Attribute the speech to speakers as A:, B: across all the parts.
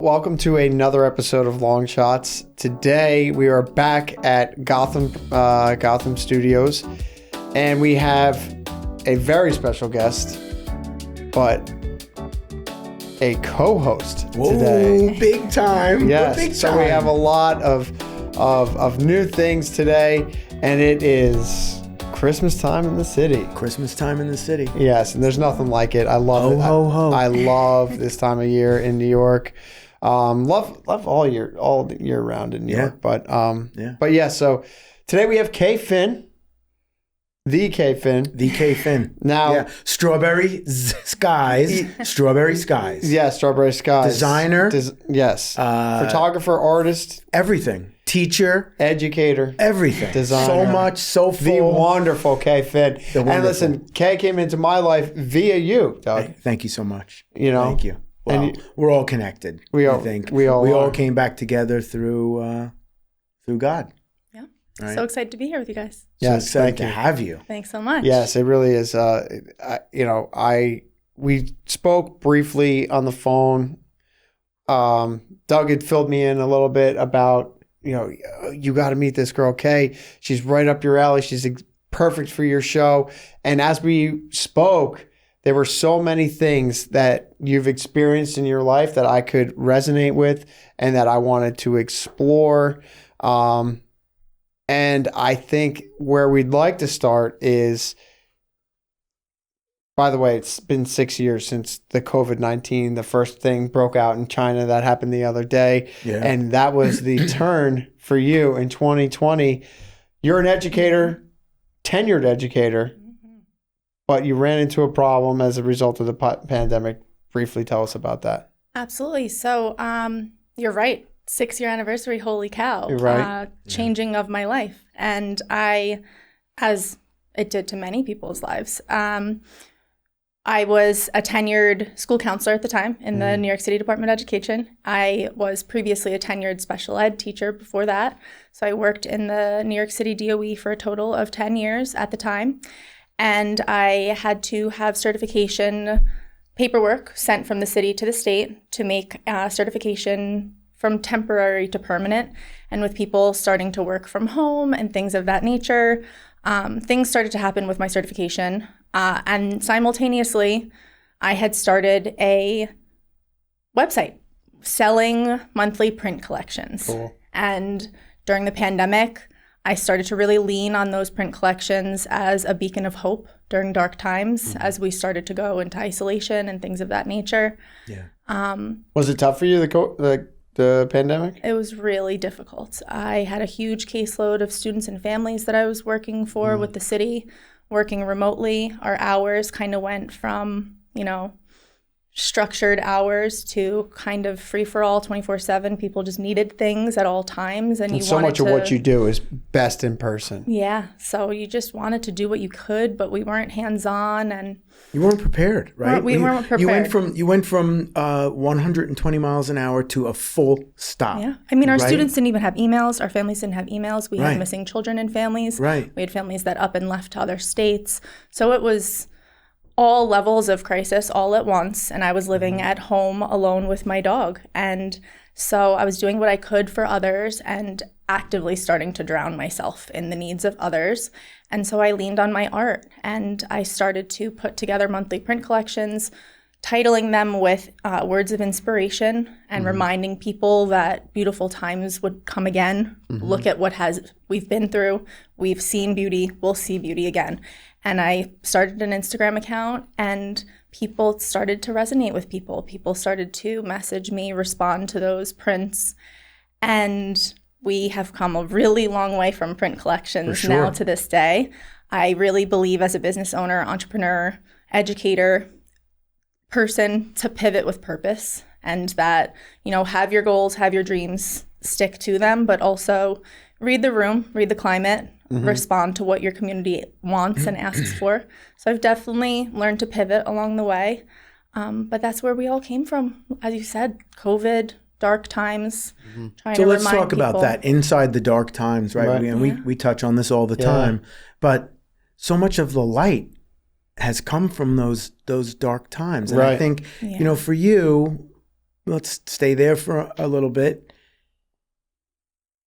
A: Welcome to another episode of Long Shots. Today we are back at Gotham Studios, and we have a very special guest, but a co-host today.
B: Whoa, big time!
A: Yes,
B: big time.
A: So we have a lot of new things today, and it is Christmas time in the city.
B: Christmas time in the city.
A: Yes, and there's nothing like it. I love it.
B: Ho, ho.
A: I love this time of year in New York. Love all year round in New York. But so today we have Kayy Finn. The Kayy Finn. Now
B: Strawberryzskies.
A: Yeah, Strawberryzskies.
B: Designer.
A: Yes. Photographer, artist.
B: Everything. Teacher.
A: Educator.
B: Everything.
A: Designer.
B: So much, so full.
A: The wonderful Kayy Finn. And listen, Kay came into my life via you, Doug.
B: Hey, thank you so much.
A: Thank
B: you. Well, we're all connected.
A: We all
B: came back together through God.
C: Yeah.
B: Right?
C: So excited to be here with you guys.
A: Yes,
B: so excited to have you.
C: Thanks so much.
A: Yes, it really is. We spoke briefly on the phone. Doug had filled me in a little bit about, you got to meet this girl, Kay. She's right up your alley. She's perfect for your show. And as we spoke, there were so many things that you've experienced in your life that I could resonate with and that I wanted to explore. And I think where we'd like to start is, by the way, it's been 6 years since the COVID-19, the first thing broke out in China that happened the other day. Yeah. And that was the turn for you in 2020. You're an educator, tenured educator. But you ran into a problem as a result of the pandemic. Briefly tell us about that.
C: Absolutely. So you're right. 6-year anniversary. Holy cow.
A: You're right.
C: Changing of my life. And I, as it did to many people's lives, I was a tenured school counselor at the time in the New York City Department of Education. I was previously a tenured special ed teacher before that. So I worked in the New York City DOE for a total of 10 years at the time. And I had to have certification paperwork sent from the city to the state to make certification from temporary to permanent. And with people starting to work from home and things of that nature, things started to happen with my certification. And simultaneously, I had started a website selling monthly print collections.
A: Cool.
C: And during the pandemic, I started to really lean on those print collections as a beacon of hope during dark times as we started to go into isolation and things of that nature.
B: Yeah.
A: Was it tough for you, the pandemic?
C: It was really difficult. I had a huge caseload of students and families that I was working for with the city, working remotely. Our hours kind of went from, structured hours to kind of free-for-all 24/7. People just needed things at all times. And
A: so much of what you do is best in person.
C: Yeah. So you just wanted to do what you could, but we weren't hands-on and
B: you weren't prepared, right?
C: We weren't prepared.
B: You went from 120 miles an hour to a full stop.
C: Yeah. I mean, our students didn't even have emails. Our families didn't have emails. We had missing children and families.
B: Right.
C: We had families that up and left to other states. So it was all levels of crisis all at once. And I was living at home alone with my dog. And so I was doing what I could for others and actively starting to drown myself in the needs of others. And so I leaned on my art and I started to put together monthly print collections, titling them with words of inspiration and reminding people that beautiful times would come again. Look at what we've been through. We've seen beauty. We'll see beauty again. And I started an Instagram account and people started to resonate with people. People started to message me, respond to those prints. And we have come a really long way from print collections now to this day. I really believe as a business owner, entrepreneur, educator, person to pivot with purpose and that, have your goals, have your dreams, stick to them, but also read the room, read the climate, respond to what your community wants and asks for. So I've definitely learned to pivot along the way. But that's where we all came from. As you said, COVID, dark times, trying to remind people. So let's talk
B: about that, inside the dark times, right? We touch on this all the time. But so much of the light has come from those dark times. And I think, for you, let's stay there for a little bit.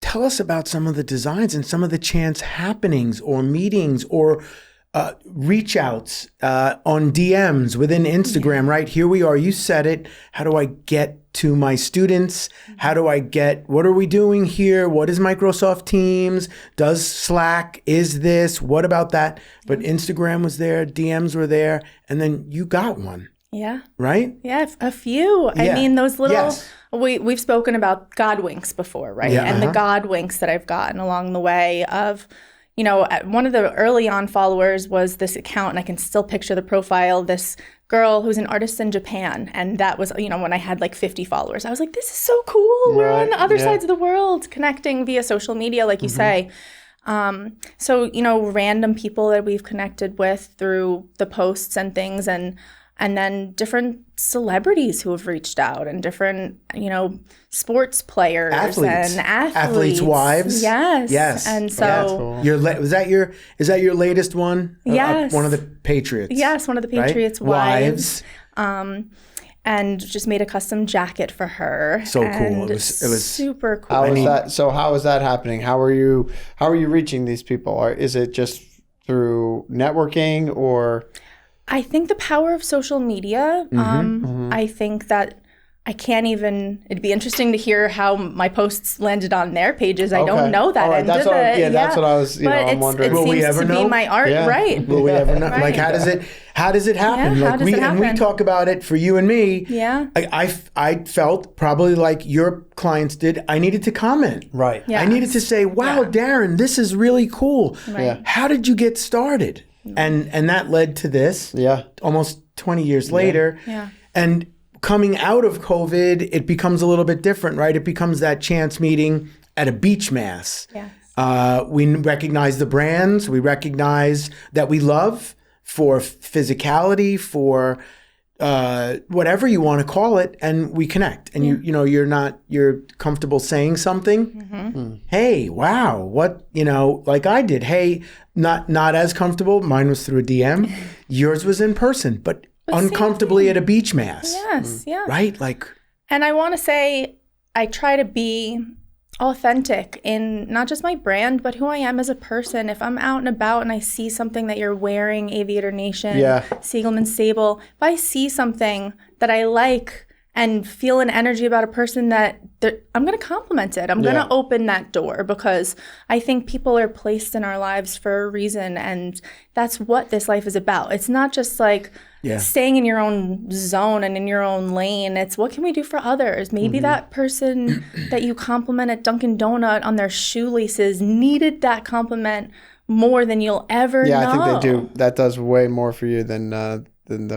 B: Tell us about some of the designs and some of the chance happenings or meetings or reach outs on DMs within Instagram, right? Here we are. You said it. How do I get to my students? How do I get, what are we doing here? What is Microsoft Teams? Does Slack? Is this? What about that? But Instagram was there. DMs were there. And then you got one.
C: Yeah.
B: Right?
C: Yeah, a few.
B: Yeah.
C: I mean, those little,
B: Yes.
C: we've spoken about God winks before, right?
B: Yeah,
C: And the God winks that I've gotten along the way of, you know, one of the early on followers was this account, and I can still picture the profile, this girl who's an artist in Japan. And that was, you know, when I had like 50 followers, I was like, this is so cool. We're on other sides of the world connecting via social media, like you say. So, you know, random people that we've connected with through the posts and things, and then different celebrities who have reached out, and different, you know, sports players and athletes'
B: wives.
C: Yes. And so
B: cool. Is that your latest one?
C: Yes.
B: One of the Patriots.
C: Yes, one of the Patriots'
B: right?
C: wives. And just made a custom jacket for her.
B: So cool. It was
C: super cool.
A: How was that? So how is that happening? How are you reaching these people? Or is it just through networking or?
C: I think the power of social media. I think that I can't even. It'd be interesting to hear how my posts landed on their pages. I don't know that end of it.
A: That's what I was. I'm wondering.
C: It seems to be my art, right?
B: Will we ever know? Like, how does it happen?
C: Yeah,
B: like and we talk about it for you and me.
C: Yeah.
B: I felt probably like your clients did. I needed to comment.
A: Right.
C: Yeah.
B: I needed to say, "Wow, Darren, this is really cool.
C: Right.
B: How did you get started?" And that led to this.
A: Yeah.
B: Almost 20 years later.
C: Yeah.
B: And coming out of COVID, it becomes a little bit different, right? It becomes that chance meeting at a beach mass.
C: Yes.
B: We recognize the brands. We recognize that we love for physicality, for whatever you want to call it, and we connect. And you're comfortable saying something. Hey, wow, what, like I did. Hey, not as comfortable. Mine was through a DM. Yours was in person, but uncomfortably at a beach mass.
C: Yes. Yeah.
B: Right? Like.
C: And I want to say I try to be authentic in not just my brand, but who I am as a person. If I'm out and about and I see something that you're wearing, Aviator Nation, Siegelman Sable, if I see something that I like and feel an energy about a person that I'm going to compliment it. I'm going to open that door, because I think people are placed in our lives for a reason, and that's what this life is about. It's not just like staying in your own zone and in your own lane. It's what can we do for others? Maybe that person that you compliment at Dunkin' Donut on their shoelaces needed that compliment more than you'll ever know.
A: Yeah, I think they do. That does way more for you than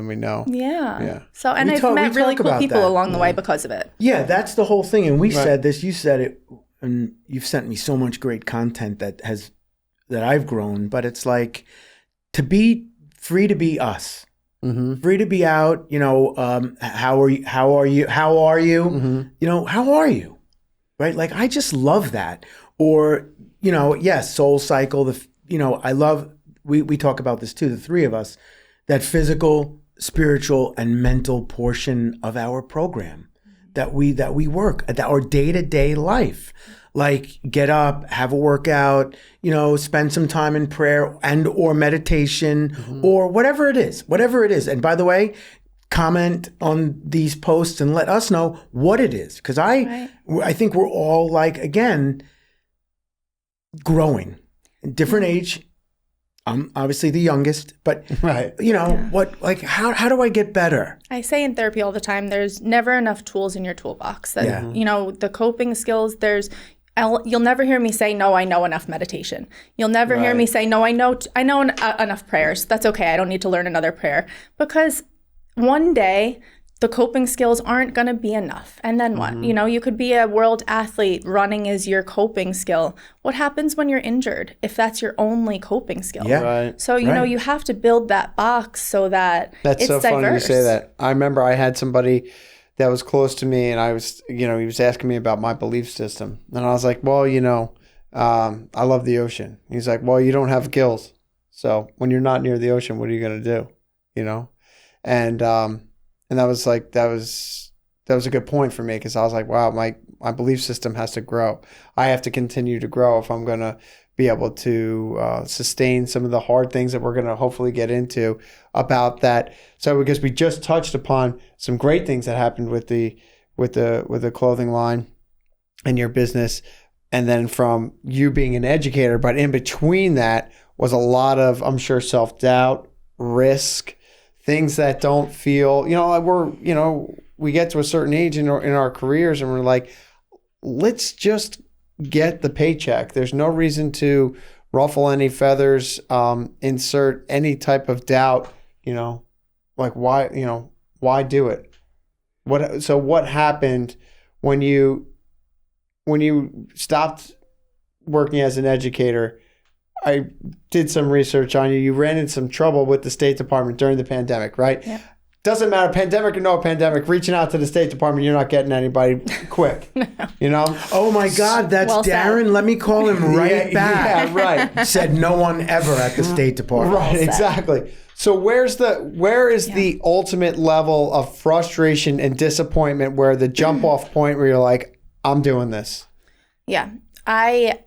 A: we know.
C: Yeah. So, and I've met really cool people along the way because of it.
B: Yeah, that's the whole thing. And we said this, you said it, and you've sent me so much great content that I've grown, but it's like to be free to be us. Free to be out, how are you? How are you? How are you? Right? Like, I just love that. Or, yes, Soul Cycle, I love, we talk about this too, the three of us, that physical, spiritual, and mental portion of our program that we work at our day-to-day life. Like, get up, have a workout, spend some time in prayer and or meditation or whatever it is. And by the way, comment on these posts and let us know what it is. Because I think we're all, like, again, growing. Different age. I'm obviously the youngest, but what, like, how do I get better?
C: I say in therapy all the time, there's never enough tools in your toolbox. That the coping skills, you'll never hear me say, no, I know enough meditation. You'll never hear me say, no, I know enough prayers. That's okay. I don't need to learn another prayer. Because one day the coping skills aren't going to be enough. And then what? You could be a world athlete. Running is your coping skill. What happens when you're injured if that's your only coping skill?
B: Yeah.
A: Right.
C: So, you have to build that box so that it's so
A: funny
C: diverse.
A: you say that. I remember I had somebody that was close to me, and I was, he was asking me about my belief system. And I was like, well, I love the ocean. He's like, well, you don't have gills. So when you're not near the ocean, what are you going to do? And that was was a good point for me, because I was like, wow, my belief system has to grow. I have to continue to grow if I'm going to be able to sustain some of the hard things that we're going to hopefully get into about that. So because we just touched upon some great things that happened with the clothing line and your business, and then from you being an educator, but in between that was a lot of, I'm sure, self-doubt, risk, things that don't feel, we get to a certain age in our careers and we're like, let's just get the paycheck. There's no reason to ruffle any feathers, insert any type of doubt, like why do it? What happened when you stopped working as an educator? I did some research on you. You ran into some trouble with the State Department during the pandemic, right?
C: Yeah.
A: Doesn't matter, pandemic or no pandemic, reaching out to the State Department, you're not getting anybody quick.
B: Oh my God, that's well Darren. Said. Let me call him right back.
A: Yeah, right.
B: Said no one ever at the State Department.
A: Right, exactly. So where is the ultimate level of frustration and disappointment, where the jump off point where you're like, I'm doing this?
C: Yeah, I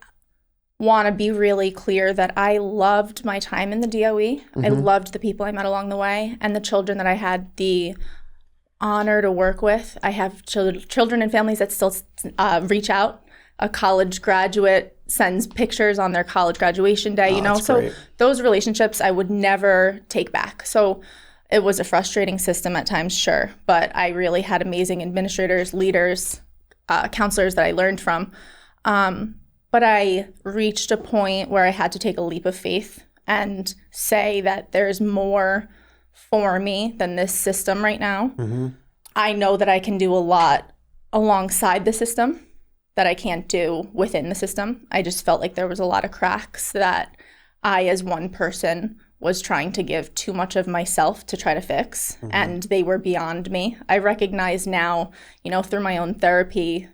C: want to be really clear that I loved my time in the DOE. Mm-hmm. I loved the people I met along the way and the children that I had the honor to work with. I have children and families that still reach out. A college graduate sends pictures on their college graduation day, So great. Those relationships I would never take back. So it was a frustrating system at times, sure, but I really had amazing administrators, leaders, counselors that I learned from. But I reached a point where I had to take a leap of faith and say that there's more for me than this system right now. Mm-hmm. I know that I can do a lot alongside the system that I can't do within the system. I just felt like there was a lot of cracks that I, as one person, was trying to give too much of myself to try to fix, mm-hmm. and they were beyond me. I recognize now, through my own therapy,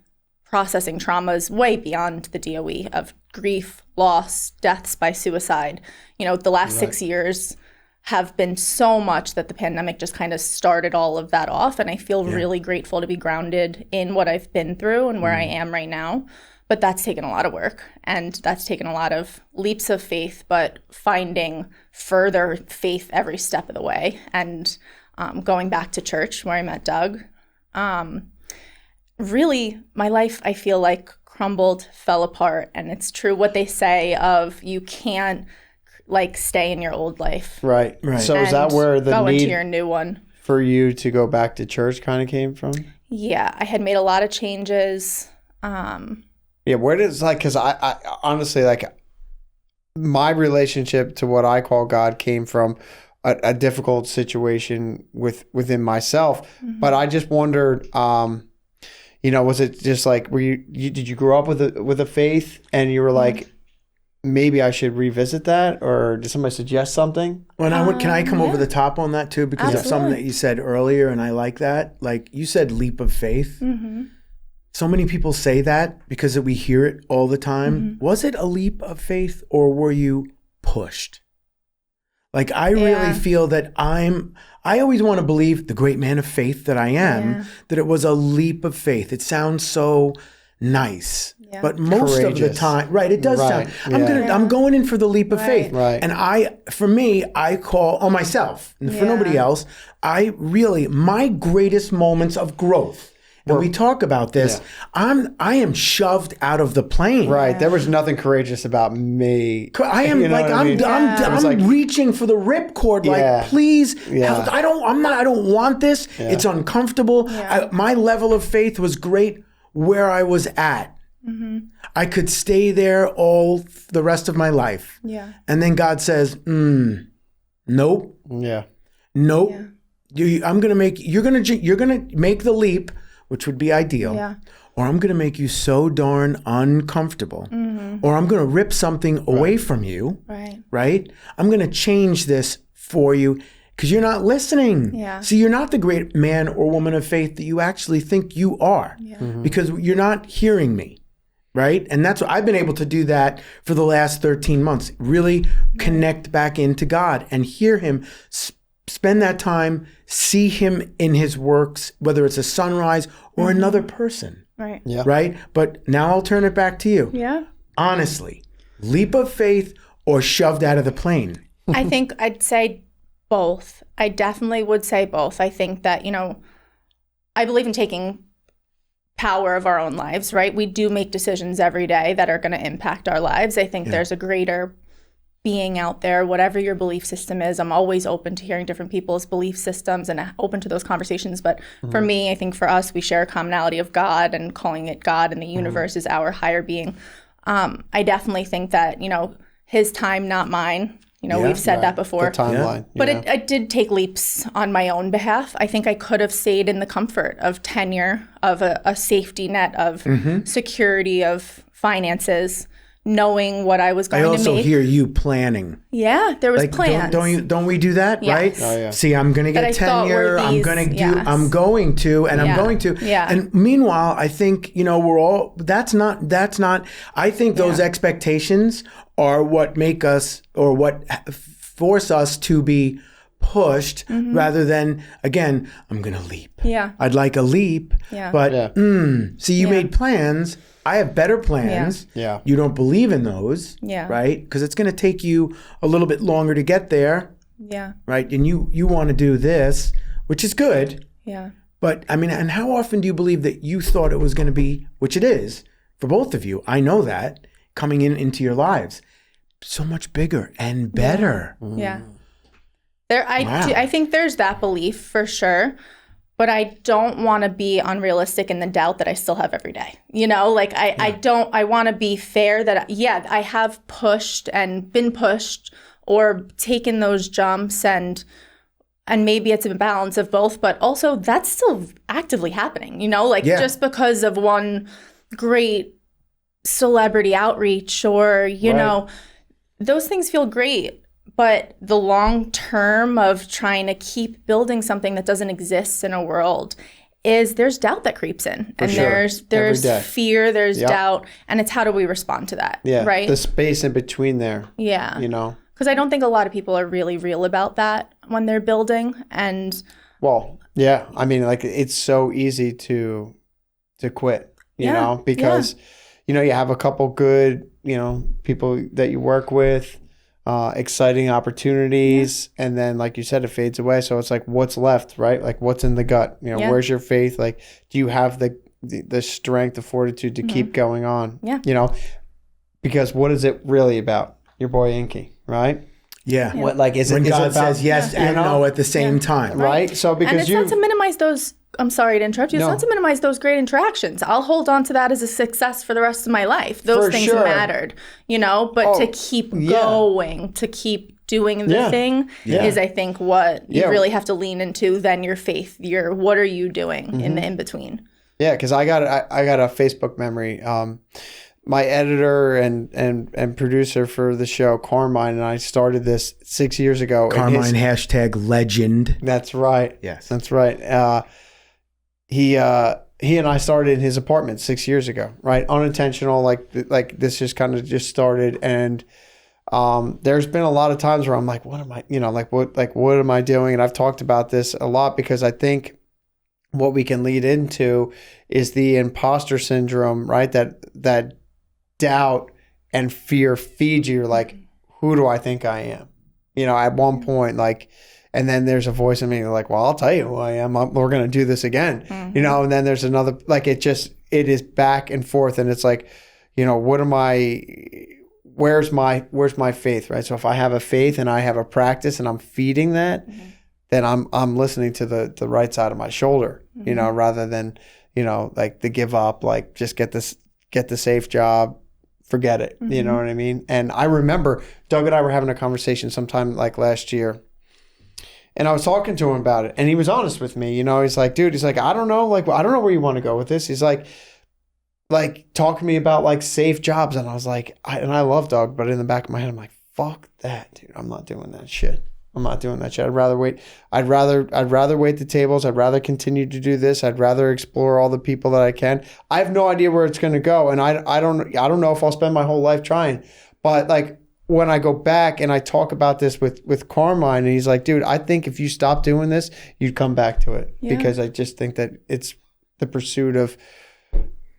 C: processing traumas way beyond the DOE of grief, loss, deaths by suicide. The last 6 years have been so much that the pandemic just kind of started all of that off. And I feel really grateful to be grounded in what I've been through and where I am right now. But that's taken a lot of work, and that's taken a lot of leaps of faith, but finding further faith every step of the way. And going back to church where I met Doug, really, my life, I feel like, crumbled, fell apart. And it's true what they say of you can't stay in your old life. Right.
A: So is that where the
C: go
A: need
C: into your new one
A: for you to go back to church kind of came from?
C: Yeah, I had made a lot of changes.
A: Yeah, where does because I honestly, my relationship to what I call God came from a difficult situation within myself. Mm-hmm. But I just wondered, was it just did you grow up with a faith and you were like, maybe I should revisit that, or did somebody suggest something?
B: Well, can I come over the top on that too? Because of something that you said earlier, and I like that. Like you said, leap of faith. Mm-hmm. So many people say that because we hear it all the time. Mm-hmm. Was it a leap of faith, or were you pushed? I really feel that I always want to believe, the great man of faith that I am, that it was a leap of faith. It sounds so nice, but most of the time, right? It does sound. I'm going in for the leap of faith,
A: right?
B: And I call on myself, and for nobody else. My greatest moments of growth. And we talk about this. Yeah. I am shoved out of the plane.
A: Right. Yeah. There was nothing courageous about me.
B: I am I'm reaching for the ripcord. Please. Yeah. I don't want this. Yeah. It's uncomfortable. Yeah. My level of faith was great where I was at. Mm-hmm. I could stay there all the rest of my life. Yeah. And then God says, nope.
A: Yeah.
B: Nope. Yeah. You're gonna make the leap, which would be ideal, or I'm going to make you so darn uncomfortable, or I'm going to rip something away from you, right? I'm going to change this for you because you're not listening. Yeah. See, you're not the great man or woman of faith that you actually think you are because you're not hearing me, right? And that's what I've been able to do that for the last 13 months, really connect back into God and hear him spend that time, see him in his works, whether it's a sunrise or another person.
C: Right.
A: Yeah.
B: Right? But now I'll turn it back to you.
C: Yeah.
B: Honestly, leap of faith or shoved out of the plane?
C: I think I'd say both. I definitely would say both. I think that, I believe in taking power of our own lives, right? We do make decisions every day that are going to impact our lives. I think there's a greater being out there, whatever your belief system is. I'm always open to hearing different people's belief systems and open to those conversations. But for me, I think for us, we share a commonality of God, and calling it God and the universe is our higher being. I definitely think that, his time, not mine. We've said that before.
A: The timeline.
C: But I did take leaps on my own behalf. I think I could have stayed in the comfort of tenure, of a safety net, of security, of finances, knowing what I was going to make.
B: I also hear you planning.
C: Yeah, there was plans.
B: Don't we do that,
C: Yes.
B: right?
A: Oh, yeah.
B: See, I'm going to get tenure. I'm going to
C: yes.
B: I'm going to.
C: Yeah.
B: And meanwhile, I think, we're all, that's not, I think those expectations are what make us, or what force us to be pushed rather than, again, I'm going to leap.
C: Yeah.
B: I'd like a leap, but see, you made plans. I have better plans.
A: Yeah.
B: You don't believe in those, right? Because it's going to take you a little bit longer to get there, right? And you want to do this, which is good.
C: Yeah.
B: But, and how often do you believe that you thought it was going to be, which it is, for both of you, I know that, coming into your lives, so much bigger and better.
C: Yeah. I think there's that belief for sure. But I don't want to be unrealistic in the doubt that I still have every day. I want to be fair that, I have pushed and been pushed or taken those jumps, and maybe it's a balance of both, but also that's still actively happening, just because of one great celebrity outreach or, those things feel great. But the long term of trying to keep building something that doesn't exist in a world there's doubt that creeps in.
A: For
C: and
A: sure.
C: there's fear, there's doubt. And it's how do we respond to that?
A: Yeah.
C: Right?
A: The space in between there.
C: Yeah.
A: Because
C: I don't think a lot of people are really real about that when they're building. And
A: it's so easy to quit, because, you have a couple good, people that you work with, exciting opportunities, and then, like you said, it fades away. So it's like, what's left, right? Like, what's in the gut? Where's your faith? Like, do you have the strength, the fortitude to keep going on?
C: Yeah.
A: Because what is it really about? Your boy Inky, right?
B: Yeah.
A: What is
B: when
A: it?
B: God
A: is it about,
B: says yes and no at the same time,
A: right? So because
C: and it's not to minimize those. I'm sorry to interrupt you. It's not to minimize those great interactions. I'll hold on to that as a success for the rest of my life. Those things mattered, but to keep going, to keep doing the thing is, I think, what you really have to lean into. Then your faith, what are you doing in the in between?
A: Yeah, because I got a Facebook memory. My editor and producer for the show, Carmine, and I started this 6 years ago.
B: Carmine #legend.
A: That's right.
B: Yes,
A: that's right. He and I started in his apartment 6 years ago, right? Unintentional, like this just kind of just started, and there's been a lot of times where I'm like, what am I, what am I doing? And I've talked about this a lot because I think what we can lead into is the imposter syndrome, right? That doubt and fear feeds you. You're like, who do I think I am? At one point, and then there's a voice in me like, well, I'll tell you who I am. We're going to do this again, and then there's another, it is back and forth. And it's like, what am I, where's my faith, right? So if I have a faith and I have a practice and I'm feeding that, then I'm listening to the right side of my shoulder, rather than, the give up, just get the safe job, forget it. You know what I mean? And I remember Doug and I were having a conversation sometime last year. And I was talking to him about it, and he was honest with me. He's like, dude, I don't know, I don't know where you want to go with this. He's like, talk to me about safe jobs. And I was like, I love Doug, but in the back of my head, I'm like, fuck that, dude. I'm not doing that shit. I'd rather wait. I'd rather wait the tables. I'd rather continue to do this. I'd rather explore all the people that I can. I have no idea where it's going to go, and I don't know if I'll spend my whole life trying. But when I go back and I talk about this with Carmine, and he's like, dude, I think if you stop doing this, you'd come back to it. Yeah. Because I just think that it's the pursuit of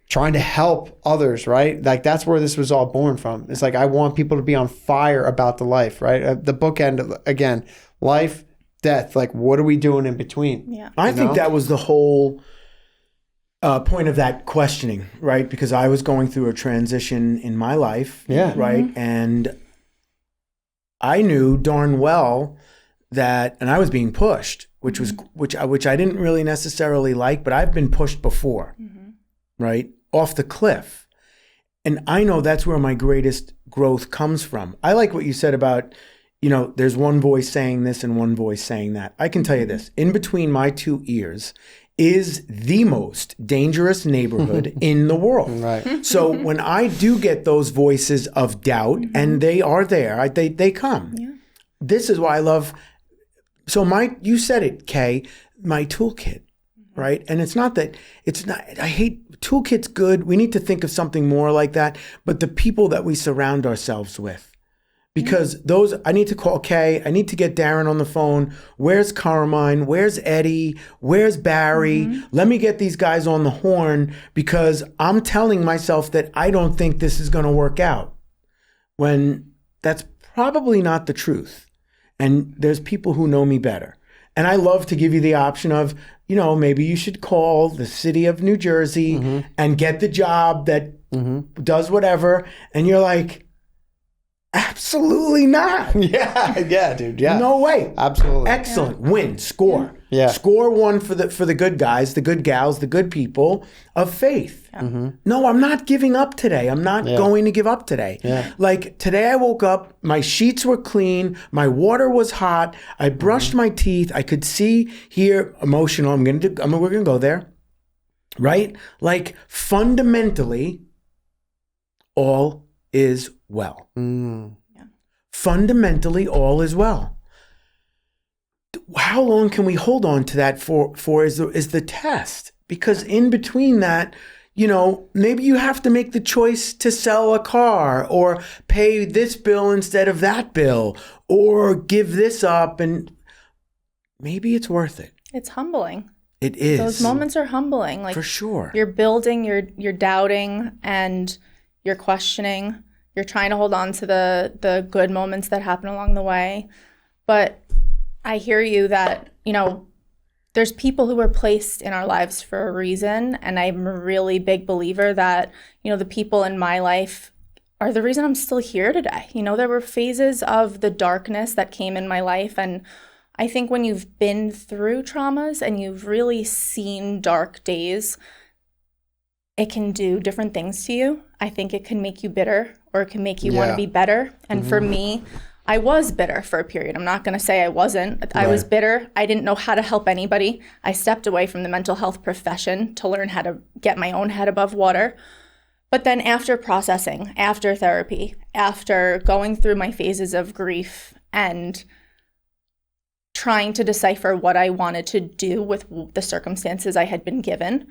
A: trying to help others, right? Like that's where this was all born from. It's like, I want people to be on fire about the life, right? The bookend, again, life, death, like what are we doing in between?
C: Yeah.
B: I think that was the whole point of that questioning, right? Because I was going through a transition in my life, right? And I knew darn well that, and I was being pushed, which I didn't really necessarily like, but I've been pushed before, right? Off the cliff. And I know that's where my greatest growth comes from. I like what you said about, there's one voice saying this and one voice saying that. I can tell you this, in between my two ears is the most dangerous neighborhood in the world.
A: Right.
B: So when I do get those voices of doubt, and they are there, they come. Yeah. This is why I love, you said it, Kay, my toolkit, right? And I hate, toolkit's good. We need to think of something more like that, but the people that we surround ourselves with. Because I need to call Kay, I need to get Darren on the phone. Where's Carmine? Where's Eddie? Where's Barry? Let me get these guys on the horn because I'm telling myself that I don't think this is going to work out. When that's probably not the truth. And there's people who know me better. And I love to give you the option of, maybe you should call the city of New Jersey and get the job that does whatever. And you're like, absolutely not.
A: Yeah, dude. Yeah.
B: No way.
A: Absolutely.
B: Excellent. Win. Score.
A: Yeah.
B: Score one for the good guys, the good gals, the good people of faith. Yeah. No, I'm not giving up today. I'm not going to give up today. Yeah. Like today I woke up, my sheets were clean, my water was hot, I brushed my teeth, I could see, hear, emotional. we're gonna go there. Right? Like fundamentally, all is well. Fundamentally, all is well. How long can we hold on to that for is the test? Because in between that, maybe you have to make the choice to sell a car or pay this bill instead of that bill or give this up, and maybe it's worth it.
C: It's humbling.
B: It is.
C: Those moments are humbling. Like
B: for sure.
C: You're building, you're doubting, and you're questioning. You're trying to hold on to the good moments that happen along the way. But I hear you that, there's people who are placed in our lives for a reason. And I'm a really big believer that, the people in my life are the reason I'm still here today. There were phases of the darkness that came in my life. And I think when you've been through traumas and you've really seen dark days, it can do different things to you. I think it can make you bitter, or it can make you want to be better. And for me, I was bitter for a period. I'm not going to say I wasn't. I was bitter. I didn't know how to help anybody. I stepped away from the mental health profession to learn how to get my own head above water. But then after processing, after therapy, after going through my phases of grief and trying to decipher what I wanted to do with the circumstances I had been given,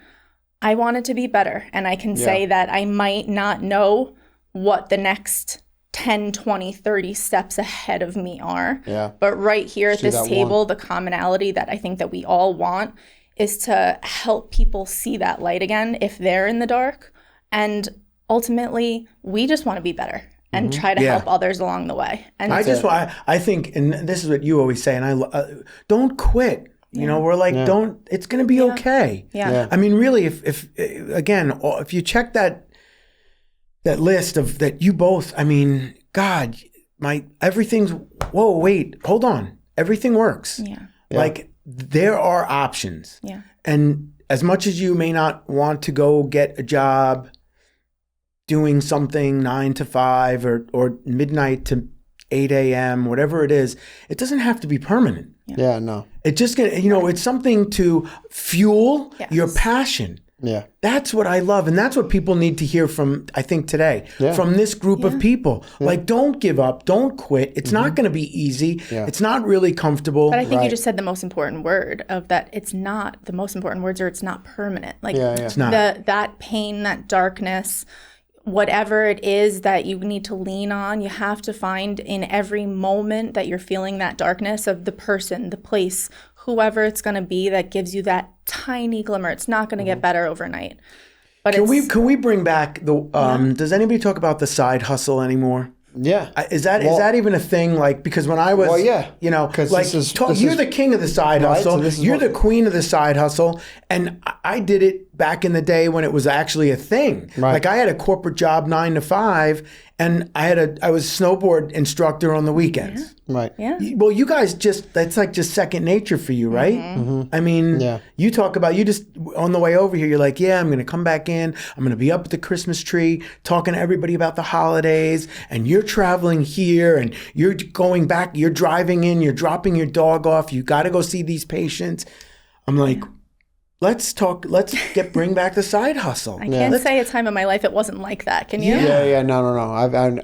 C: I wanted to be better. And I can say that I might not know what the next 10, 20, 30 steps ahead of me are. Yeah. But right here at this table, the commonality that I think that we all want is to help people see that light again if they're in the dark. And ultimately, we just want to be better and try to help others along the way. And
B: I think, and this is what you always say, and don't quit. We're like, it's going to be okay. Yeah. I mean, really, if you check that list of that you both, I mean, God, hold on. Everything works. Yeah. Like there are options. Yeah. And as much as you may not want to go get a job doing something 9 to 5 or midnight to 8 a.m., whatever it is, it doesn't have to be permanent.
A: Yeah, no.
B: It just it's something to fuel your passion. Yeah. That's what I love. And that's what people need to hear from, I think, today, from this group of people. Yeah. Like, don't give up. Don't quit. It's not going to be easy. Yeah. It's not really comfortable.
C: But I think you just said the most important word of that. It's not the most important words, or it's not permanent. Like,
B: it's not.
C: That pain, that darkness, whatever it is that you need to lean on, you have to find in every moment that you're feeling that darkness of the person, the place, whoever it's going to be that gives you that tiny glimmer. It's not going to get better overnight. But
B: can we bring back the does anybody talk about the side hustle anymore?
A: Yeah.
B: Is that even a thing? Like, because when I was, you know, like, you're the king of the side hustle. So you're the queen of the side hustle. And I did it back in the day when it was actually a thing.
A: Right.
B: Like, I had a corporate job 9 to 5, and I was a snowboard instructor on the weekends.
A: Yeah. Right.
C: Yeah.
B: Well, you guys that's like just second nature for you, right? I mean, you talk about, you just, on the way over here, you're like, yeah, I'm going to come back in. I'm going to be up at the Christmas tree talking to everybody about the holidays. And you're traveling here and you're going back, you're driving in, you're dropping your dog off. You got to go see these patients. I'm like, let's bring back the side hustle.
C: I can't say a time in my life it wasn't like that. Can you?
A: Yeah. No.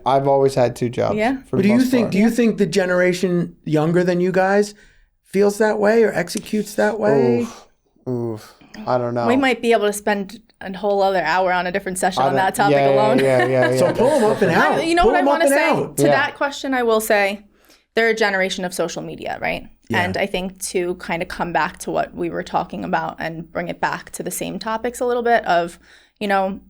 A: I've always had 2 jobs.
C: Yeah.
B: But do you think the generation younger than you guys feels that way or executes that way?
A: Oof. I don't know.
C: We might be able to spend a whole other hour on a different session on that topic alone.
A: Yeah.
B: So pull them up and out.
C: You know what I want to say?
B: Out.
C: To that question, I will say they're a generation of social media, right?
B: Yeah.
C: And I think to kind of come back to what we were talking about and bring it back to the same topics a little bit of, you know,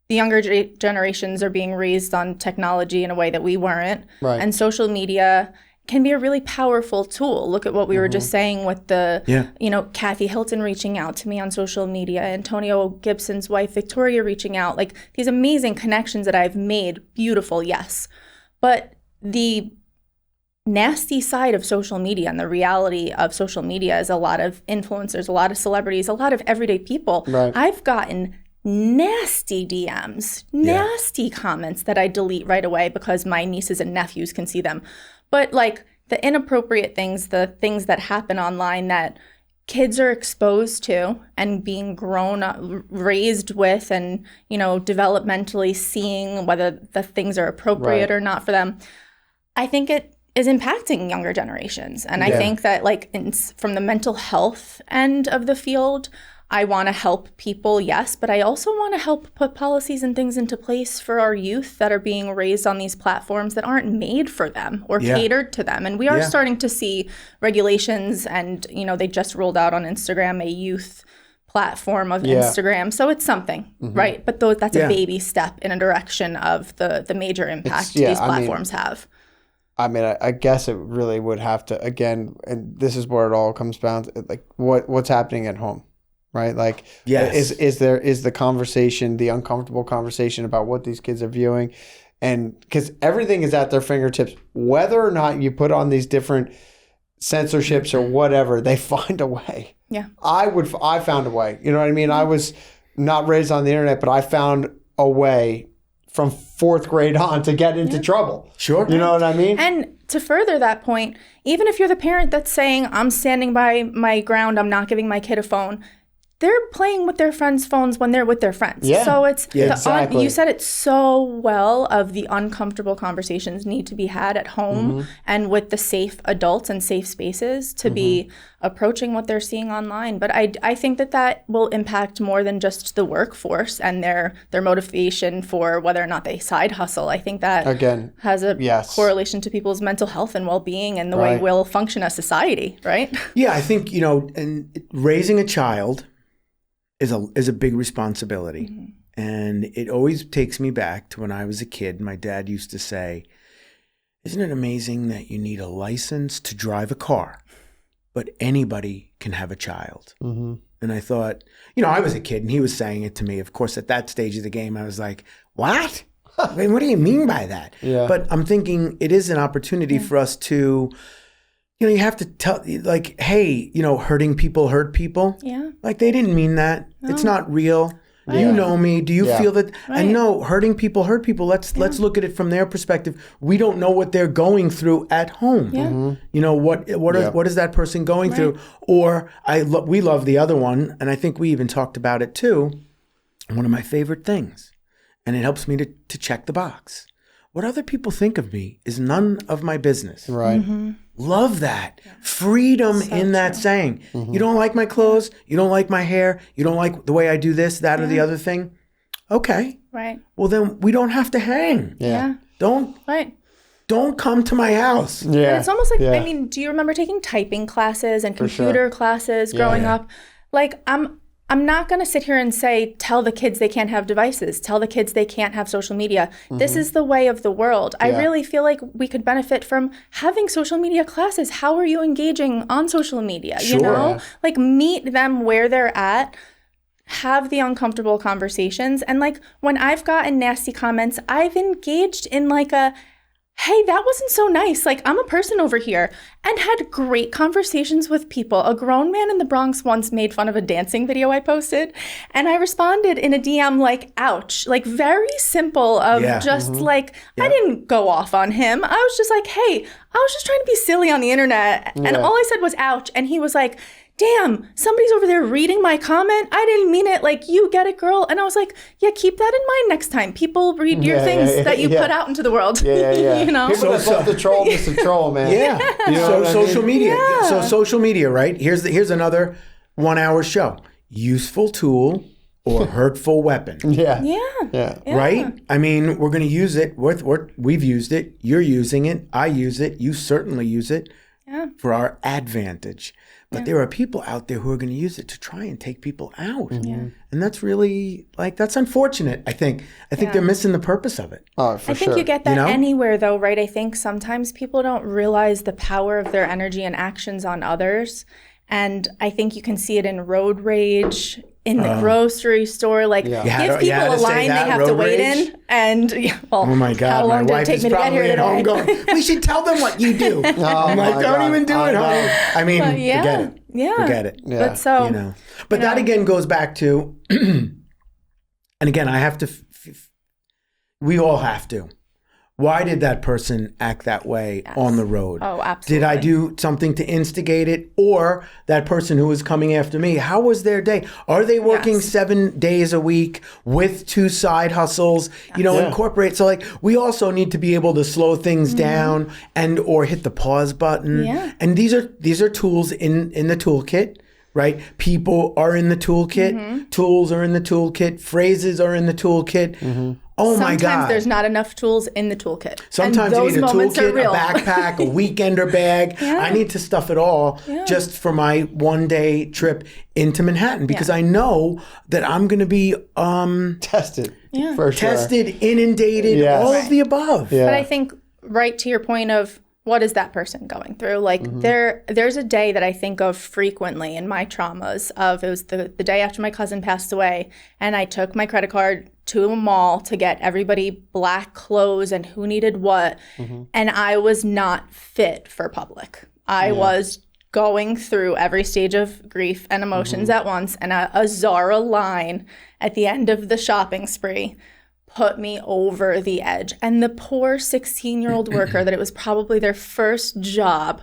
C: the younger generations are being raised on technology in a way that we weren't.
A: Right.
C: And social media can be a really powerful tool. Look at what we were just saying with the, you know, Kathy Hilton reaching out to me on social media, Antonio Gibson's wife, Victoria, reaching out, like these amazing connections that I've made. Beautiful, yes. But the nasty side of social media and the reality of social media is a lot of influencers, a lot of celebrities, a lot of everyday people.
A: Right.
C: I've gotten nasty DMs, nasty comments that I delete right away because my nieces and nephews can see them. But like the inappropriate things, the things that happen online that kids are exposed to and being grown up, raised with, and, you know, developmentally seeing whether the things are appropriate or not for them, I think it is impacting younger generations. And I think that, like, from the mental health end of the field, I want to help people, yes, but I also want to help put policies and things into place for our youth that are being raised on these platforms that aren't made for them or catered to them. And we are starting to see regulations, and, you know, they just rolled out on Instagram a youth platform of Instagram. So it's something, right? But that's a baby step in a direction of the major impact these platforms have.
A: I mean, I guess it really would have to, again, and this is where it all comes down to, like, what's happening at home, right? Like, is the conversation, the uncomfortable conversation about what these kids are viewing, and because everything is at their fingertips, whether or not you put on these different censorships or whatever, they find a way.
C: Yeah,
A: I found a way. You know what I mean? I was not raised on the internet, but I found a way from 4th grade on to get into trouble.
B: Sure.
A: You know what I mean?
C: And to further that point, even if you're the parent that's saying, I'm standing by my ground, I'm not giving my kid a phone, they're playing with their friends' phones when they're with their friends.
A: Yeah.
C: So it's
A: exactly.
C: You said it so well, of the uncomfortable conversations need to be had at home and with the safe adults and safe spaces to be approaching what they're seeing online. But I think that will impact more than just the workforce and their motivation for whether or not they side hustle. I think that
A: again
C: has a correlation to people's mental health and well-being and the way we'll function as society, right?
B: Yeah, I think, you know, and raising a child is a big responsibility. And it always takes me back to when I was a kid. My dad used to say, isn't it amazing that you need a license to drive a car, but anybody can have a child? And I thought, you know, I was a kid and he was saying it to me. Of course, at that stage of the game, I was like, what? I mean, what do you mean by that? But I'm thinking it is an opportunity for us to, you know, you have to tell, like, hey, you know, hurting people hurt people. Yeah. Like, they didn't mean that. No. It's not real. Right. You know me. Do you feel that? Right. And no, hurting people hurt people. Let's look at it from their perspective. We don't know what they're going through at home. Yeah. You know, what is that person going through? Or we love the other one, and I think we even talked about it too. One of my favorite things, and it helps me to check the box. What other people think of me is none of my business. Right. Love that. Freedom in that saying. You don't like my clothes, you don't like my hair, you don't like the way I do this, that, or the other thing. Okay.
C: Right.
B: Well, then we don't have to hang.
C: Yeah.
B: Don't come to my house.
A: Yeah.
C: And it's almost like, I mean, do you remember taking typing classes and computer classes growing up? Like, I'm not going to sit here and say, tell the kids they can't have devices, tell the kids they can't have social media. This is the way of the world. I really feel like we could benefit from having social media classes. How are you engaging on social media?
B: Sure.
C: You know, like meet them where they're at, have the uncomfortable conversations. And like when I've gotten nasty comments, I've engaged in like a, hey, that wasn't so nice. Like, I'm a person over here, and had great conversations with people. A grown man in the Bronx once made fun of a dancing video I posted, and I responded in a DM like, ouch, like very simple of just like, I didn't go off on him. I was just like, hey, I was just trying to be silly on the internet. And all I said was ouch. And he was like, damn, somebody's over there reading my comment. I didn't mean it. Like, you get it, girl. And I was like, yeah, keep that in mind next time. People read your things that you put out into the world. You know?
A: People that love to troll, Mr. Troll, man.
B: You know social media. So social media, right? Here's another 1 hour show. Useful tool or hurtful weapon. Right? I mean, we're going to use it. We've used it. You're using it. I use it. You certainly use it for our advantage. But there are people out there who are going to use it to try and take people out. And that's really, like, that's unfortunate, I think. I think they're missing the purpose of it.
A: Oh, for
C: I think you get that anywhere, though, right? I think sometimes people don't realize the power of their energy and actions on others. And I think you can see it in road rage, in the grocery store. Like, give people a line they have to wait in. And,
B: oh my God,
C: how long did it take me to get here today?
B: Home going, we should tell them what you do. I'm like, don't even do it home. I mean, forget it. Forget it.
C: But so,
B: But that again goes back to, and again, I have to, we all have to. Why did that person act that way on the road?
C: Oh, absolutely.
B: Did I do something to instigate it? Or that person who was coming after me, how was their day? Are they working 7 days a week with 2 side hustles? Incorporate. So like, we also need to be able to slow things down and or hit the pause button. And these are tools in the toolkit. Right? People are in the toolkit. Tools are in the toolkit. Phrases are in the toolkit. Oh my God.
C: Sometimes there's not enough tools in the toolkit.
B: Sometimes you need a toolkit, a backpack, a weekender bag. I need to stuff it all just for my 1 day trip into Manhattan because I know that I'm going to be
A: tested. For sure.
B: Tested, inundated, all of the above.
C: But I think right to your point of what is that person going through? Like there's a day that I think of frequently in my traumas of, it was the day after my cousin passed away, and I took my credit card to a mall to get everybody black clothes and who needed what. And I was not fit for public. I was going through every stage of grief and emotions at once, and a Zara line at the end of the shopping spree put me over the edge. And the poor 16-year-old worker that it was probably their first job,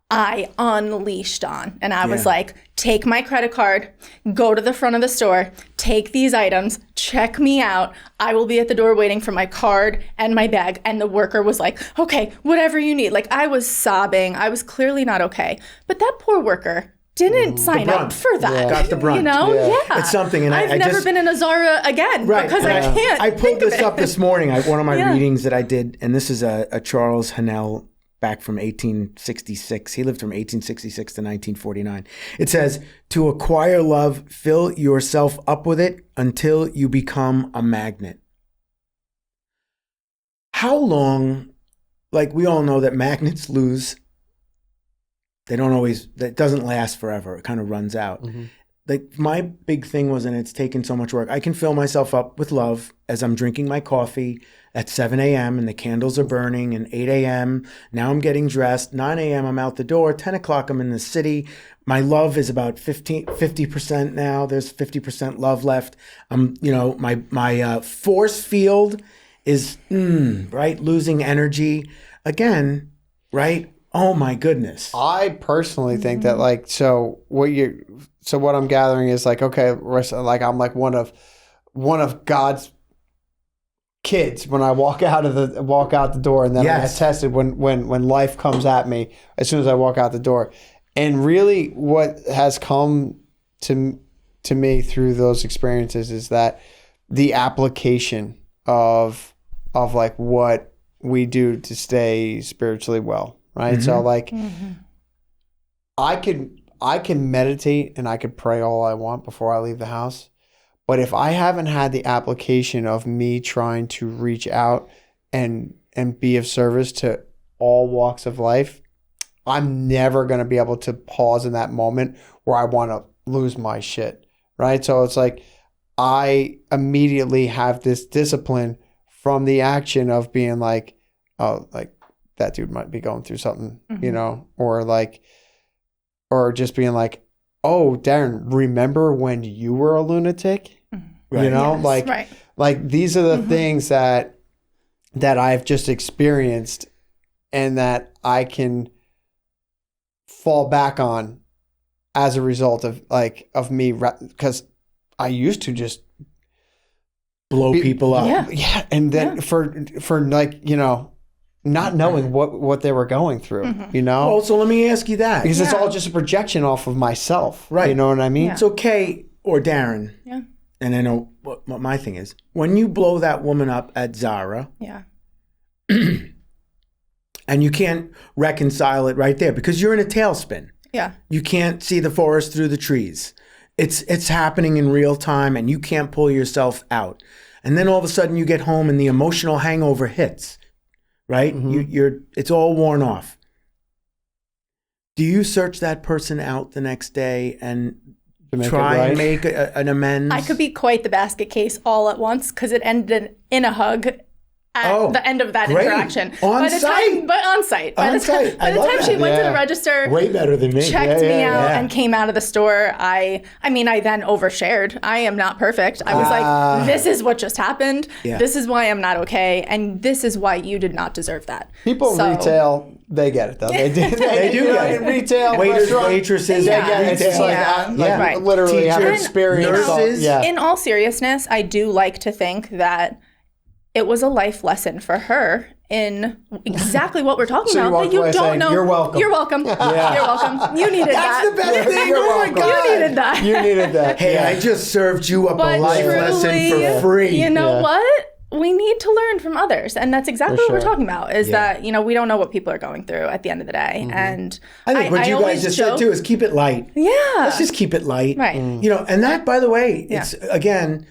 C: I unleashed on. And I was like, take my credit card, go to the front of the store, take these items, check me out. I will be at the door waiting for my card and my bag. And the worker was like, okay, whatever you need. Like, I was sobbing. I was clearly not okay. But that poor worker didn't sign up for that.
B: Got the brunt. It's something. And
C: I've never been in a Zara again because I can't.
B: I pulled this up this morning. One of my readings that I did, and this is a Charles Hannell back from 1866. He lived from 1866 to 1949. It says, to acquire love, fill yourself up with it until you become a magnet. How long, like we all know that magnets lose. They don't always, that doesn't last forever. It kind of runs out. Like my big thing was, and it's taken so much work, I can fill myself up with love as I'm drinking my coffee at 7 a.m. and the candles are burning, and 8 a.m. now I'm getting dressed, 9 a.m. I'm out the door, 10 o'clock I'm in the city. My love is about 50% now. There's 50% love left. My force field is, right, losing energy again, right? Oh my goodness.
A: I personally think that what I'm gathering is like, okay, like I'm like one of God's kids when I walk out the door, and then I get tested when life comes at me as soon as I walk out the door. And really what has come to me through those experiences is that the application of like what we do to stay spiritually well, right? So like I can meditate and I could pray all I want before I leave the house. But if I haven't had the application of me trying to reach out and be of service to all walks of life, I'm never going to be able to pause in that moment where I want to lose my shit, right? So it's like I immediately have this discipline from the action of being like, oh, like that dude might be going through something, you know, or just being like, oh, Darren, remember when you were a lunatic?
B: Right.
A: You know,
C: Yes,
A: like these are the things that I've just experienced and that I can fall back on as a result of me, because I used to just
B: blow people up.
A: Yeah. And then for like, you know, not knowing what they were going through, you know?
B: Oh, so let me ask you that.
A: Because it's all just a projection off of myself.
B: Right.
A: You know what I mean?
C: Yeah.
B: So Kay or Darren,
C: Yeah.
B: and I know what my thing is, when you blow that woman up at Zara,
C: Yeah.
B: and you can't reconcile it right there because you're in a tailspin.
C: Yeah.
B: You can't see the forest through the trees. It's happening in real time and you can't pull yourself out. And then all of a sudden you get home and the emotional hangover hits, right? It's all worn off. Do you search that person out the next day and try and make an amends?
C: I could be quite the basket case all at once because it ended in a hug at the end of that interaction.
B: On site.
C: On site. By the time she went to the register,
B: way better than me.
C: Checked me out and came out of the store. I then overshared. I am not perfect. I was like, this is what just happened.
B: Yeah.
C: This is why I'm not okay. And this is why you did not deserve that.
A: People in retail, they get it though. They do get it. In retail,
B: waiters, waitresses,
A: they get it. It's like literally have experience.
B: Nurses.
C: In all seriousness, I do like to think that it was a life lesson for her in exactly what we're talking about. That you don't know.
A: You're welcome.
C: You're welcome. You're welcome. You needed that.
B: That's the best thing. Oh my God.
C: You needed that.
A: You needed that.
B: Hey, I just served you up a life lesson for free.
C: You know what? We need to learn from others. And that's exactly what we're talking about, is that, you know, we don't know what people are going through at the end of the day. And
B: I think what you guys just said too is keep it light.
C: Yeah.
B: Let's just keep it light.
C: Right.
B: You know, and that, by the way, it's, again,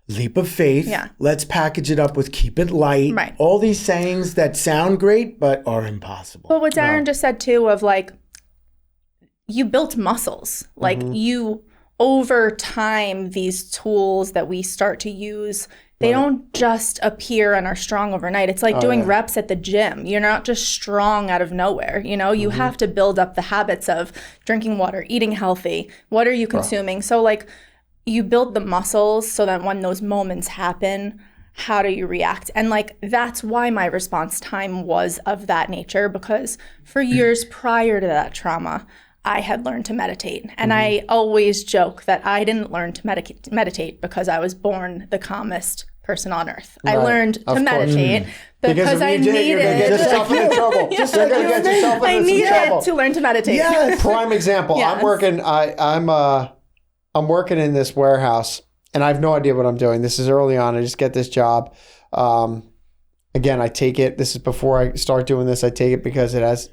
B: leap of faith.
C: Yeah.
B: Let's package it up with keep it light.
C: Right.
B: All these sayings that sound great, but are impossible.
C: But what Darren just said too, of like, you built muscles. Like you, over time, these tools that we start to use, they don't just appear and are strong overnight. It's like doing reps at the gym. You're not just strong out of nowhere. You know, you have to build up the habits of drinking water, eating healthy. What are you consuming? So like, you build the muscles so that when those moments happen, how do you react? And like, that's why my response time was of that nature, because for years prior to that trauma, I had learned to meditate. And I always joke that I didn't learn to meditate because I was born the calmest person on earth. I learned to meditate because I needed
A: you're gonna get yourself into trouble. You're gonna get yourself into
C: I needed
A: trouble.
C: to learn to meditate.
B: Yes.
A: Prime example.
C: Yes.
A: I'm working in this warehouse and I have no idea what I'm doing. This is early on. I just get this job. Again, I take it. This is before I start doing this. I take it because it has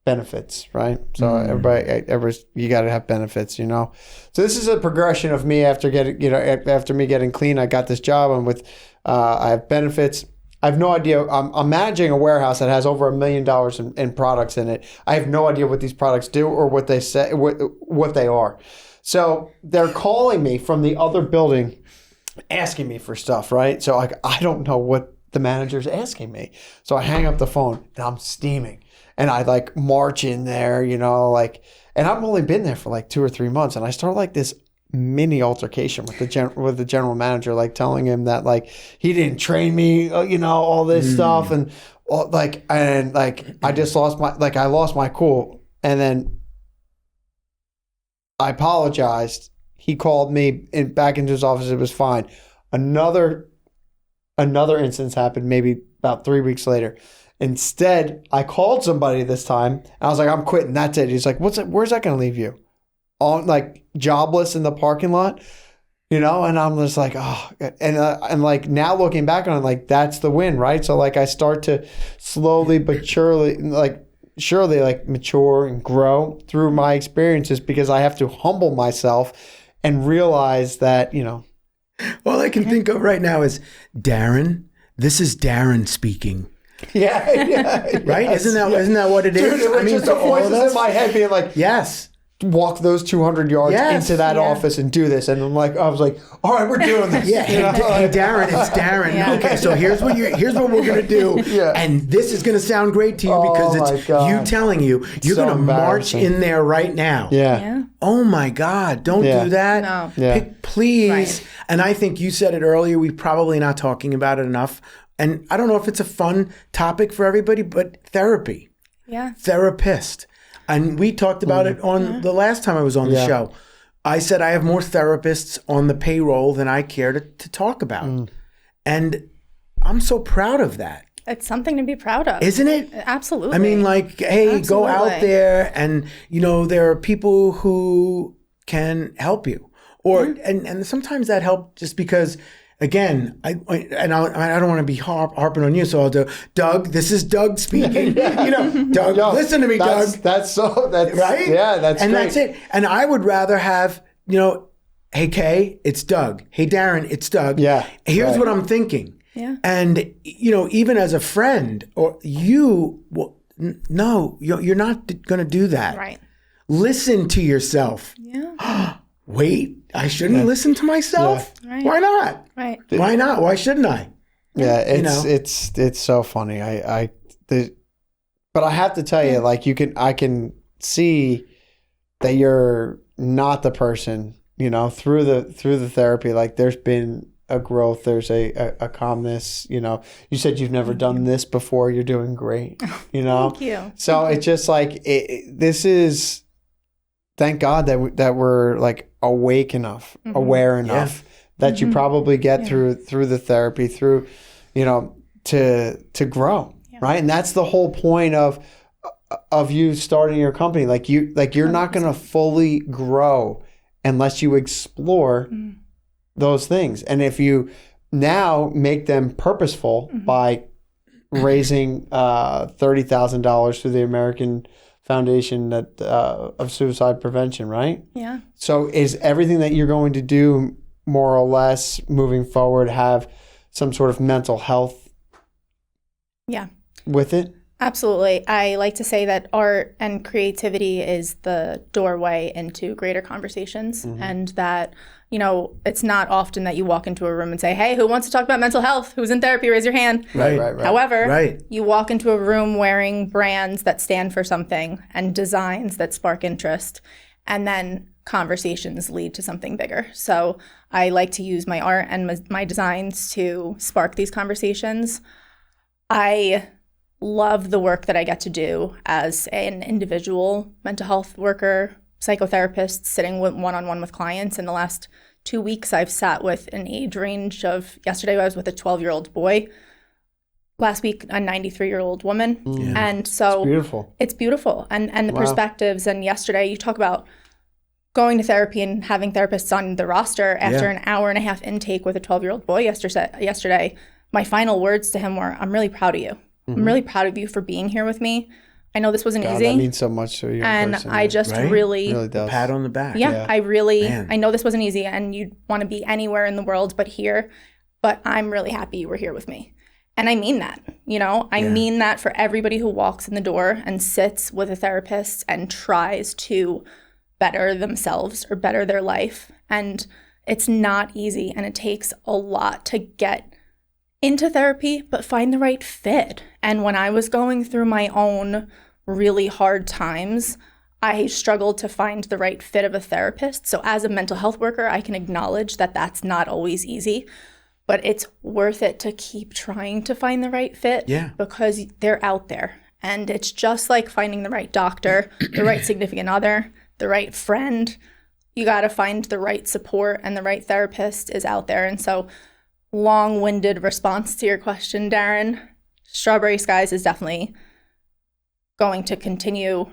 A: benefits, right? So everybody, you got to have benefits, you know? So this is a progression of me after me getting clean. I got this job. I'm with, I have benefits. I have no idea. I'm managing a warehouse that has over $1 million in products in it. I have no idea what these products do or what they say, what they are. So they're calling me from the other building, asking me for stuff, right? So I don't know what the manager's asking me. So I hang up the phone and I'm steaming. And I like march in there, you know, like, and I've only been there for like 2 or 3 months. And I start like this mini altercation with the general manager, like telling him that like he didn't train me, you know, all this stuff. And I just lost my cool. And then I apologized. He called me back into his office. It was fine. Another instance happened maybe about 3 weeks later. Instead, I called somebody this time and I was like, I'm quitting. That's it. He's like, where's that going to leave you? On like jobless in the parking lot? you know, and I'm just like, oh, and like now looking back on it, like that's the win, right? So like I start to slowly but surely like mature and grow through my experiences because I have to humble myself and realize that, you know.
B: All I can think of right now is Darren. This is Darren speaking.
A: Yeah.
B: Right?
A: Yes,
B: Isn't that what it is?
A: Dude, it was just the voices in my head being like,
B: yes.
A: Walk those 200 yards into that office and do this. And I'm like, I was like, all right, we're doing this.
B: Yeah. Hey, Darren, it's Darren. Yeah. Okay, so here's what we're gonna do.
A: Yeah.
B: And this is gonna sound great to you because it's you telling you you're so gonna march in there right now.
A: Yeah.
B: Oh my God, don't do that.
C: No.
A: Yeah.
B: Please.
C: Right.
B: And I think you said it earlier, we're probably not talking about it enough. And I don't know if it's a fun topic for everybody, but therapy.
C: Yeah.
B: Therapist. And we talked about it on the last time I was on the show. I said I have more therapists on the payroll than I care to talk about. And I'm so proud of that.
C: It's something to be proud of.
B: Isn't it?
C: Absolutely.
B: I mean, like, hey, go out there and, you know, there are people who can help you. Or and sometimes that help just because, again, I don't want to be harping on you, so I'll do, Doug, this is Doug speaking. You know, Doug, listen to me, Doug.
A: That's
B: right?
A: Yeah, that's
B: and
A: great.
B: that's it. And I would rather have, you know, hey, Kay, it's Doug. Hey, Darren, it's Doug.
A: Yeah.
B: Here's what I'm thinking.
C: Yeah.
B: And, you know, even as a friend, or no, you're not going to do that.
C: Right.
B: Listen to yourself.
C: Yeah.
B: Wait, I shouldn't listen to myself?
C: Yeah. Right.
B: Why not?
C: Right.
B: Why not? Why shouldn't I?
A: Yeah, it's so funny. But I have to tell you, like I can see that you're not the person, you know, through the therapy. Like there's been a growth, there's a calmness, you know. You said you've never done this before. You're doing great, you know.
C: Thank you.
A: So it's just like this is. Thank God that we're like awake enough, aware enough that you probably get through the therapy, through, you know, to grow, right? And that's the whole point of you starting your company. Like you're not going to fully grow unless you explore those things. And if you now make them purposeful by raising $30,000 through the American Foundation of suicide prevention, right?
C: Yeah.
A: So is everything that you're going to do more or less moving forward have some sort of mental health with it?
C: Absolutely. I like to say that art and creativity is the doorway into greater conversations, and that, you know, it's not often that you walk into a room and say, hey, who wants to talk about mental health? Who's in therapy? Raise your hand.
B: Right.
C: However, you walk into a room wearing brands that stand for something and designs that spark interest, and then conversations lead to something bigger. So I like to use my art and my designs to spark these conversations. I love the work that I get to do as an individual mental health worker, psychotherapist, sitting one-on-one with clients. In the last 2 weeks, I've sat with an age range of, yesterday I was with a 12-year-old boy, last week a 93-year-old woman. And so it's beautiful. And the perspectives, and yesterday you talk about going to therapy and having therapists on the roster after an hour and a half intake with a 12-year-old boy yesterday, my final words to him were, I'm really proud of you. I'm really proud of you for being here with me. I know this wasn't easy.
A: That means so much to you.
C: And I just really
A: does.
B: Pat on the back.
C: Yeah. I know this wasn't easy, and you'd want to be anywhere in the world but here. But I'm really happy you were here with me. And I mean that, you know, I mean that for everybody who walks in the door and sits with a therapist and tries to better themselves or better their life. And it's not easy, and it takes a lot to get into therapy, but find the right fit. And when I was going through my own really hard times, I struggled to find the right fit of a therapist. So as a mental health worker, I can acknowledge that that's not always easy, but it's worth it to keep trying to find the right fit because they're out there. And it's just like finding the right doctor, the right significant other, the right friend. You got to find the right support, and the right therapist is out there. And so, long-winded response to your question, Darren, Strawberryzskies is definitely going to continue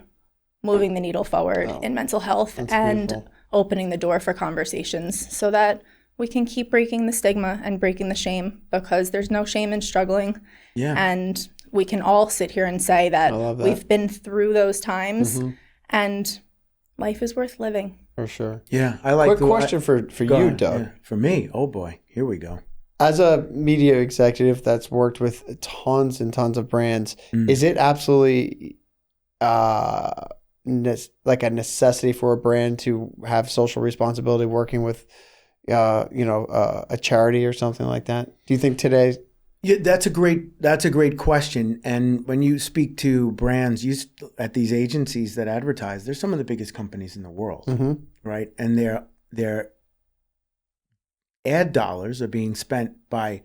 C: moving the needle forward in mental health and opening the door for conversations so that we can keep breaking the stigma and breaking the shame, because there's no shame in struggling.
B: Yeah.
C: And we can all sit here and say that we've been through those times, and life is worth living.
A: For sure.
B: Yeah. I like
A: Quick question for you, Doug.
B: Yeah. For me, oh boy, here we go.
A: As a media executive that's worked with tons and tons of brands, is it absolutely like a necessity for a brand to have social responsibility working with, a charity or something like that? Do you think today?
B: Yeah, that's a great question. And when you speak to brands, at these agencies that advertise, they're some of the biggest companies in the world, right? And their ad dollars are being spent by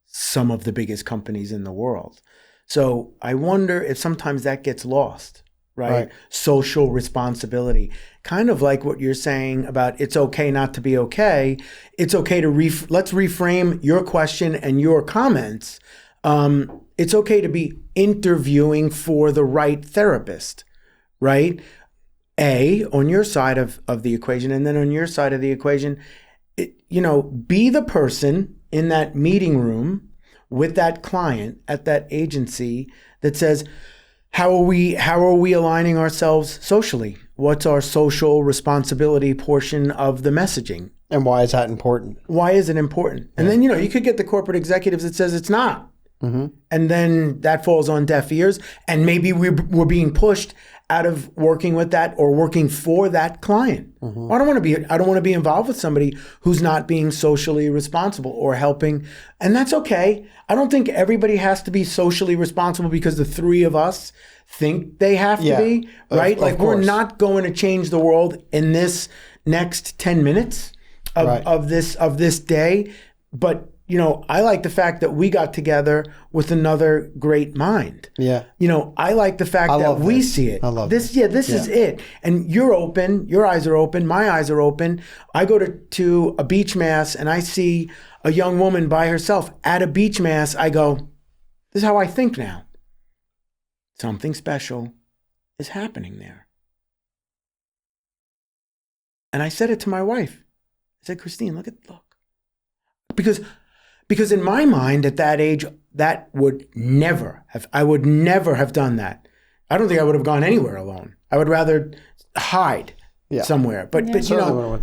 B: some of the biggest companies in the world. So I wonder if sometimes that gets lost, right? Social responsibility, kind of like what you're saying about it's okay not to be okay. It's okay to let's reframe your question and your comments. It's okay to be interviewing for the right therapist, right? On your side of the equation, and then on your side of the equation, be the person in that meeting room with that client at that agency that says, how are we aligning ourselves socially? What's our social responsibility portion of the messaging?
A: And why is that important?
B: Why is it important? And then, you could get the corporate executives that says it's not. And then that falls on deaf ears. And maybe we're being pushed out of working with that or working for that client. I don't want to be involved with somebody who's not being socially responsible or helping. And that's okay. I don't think everybody has to be socially responsible because the three of us think they have to be, right? Like we're not going to change the world in this next 10 minutes of this day. But I like the fact that we got together with another great mind. Yeah. I like the fact that we see it.
A: I love
B: this. Yeah, this is it. And you're open. Your eyes are open. My eyes are open. I go to a beach mass and I see a young woman by herself at a beach mass. I go, this is how I think now. Something special is happening there. And I said it to my wife. I said, Christine, look. Because in my mind at that age, I would never have done that. I don't think I would have gone anywhere alone. I would rather hide somewhere. But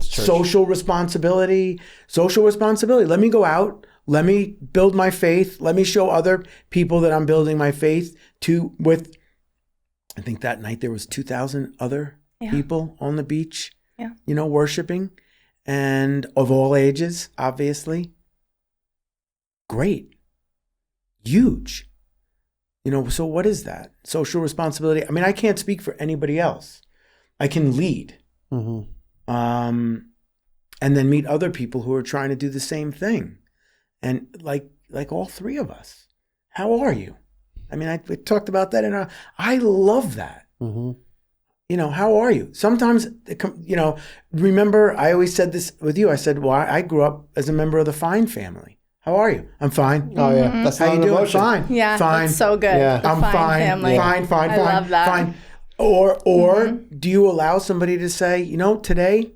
B: social responsibility. Let me go out. Let me build my faith. Let me show other people that I'm building my faith with. I think that night there was 2,000 other people on the beach, worshiping, and of all ages, obviously. Great. Huge. So what is that? Social responsibility. I mean, I can't speak for anybody else. I can lead. And then meet other people who are trying to do the same thing. And like all three of us. How are you? I mean, I talked about that I love that. How are you? Sometimes, remember, I always said this with you. I said, well, I grew up as a member of the Fine family. How are you? I'm fine.
A: Oh yeah, that's
B: how you doing? Fine.
C: Yeah,
B: fine.
C: That's so good.
A: Yeah.
B: I'm fine.
C: Family.
B: Fine.
C: I love that.
B: Fine. Or do you allow somebody to say, today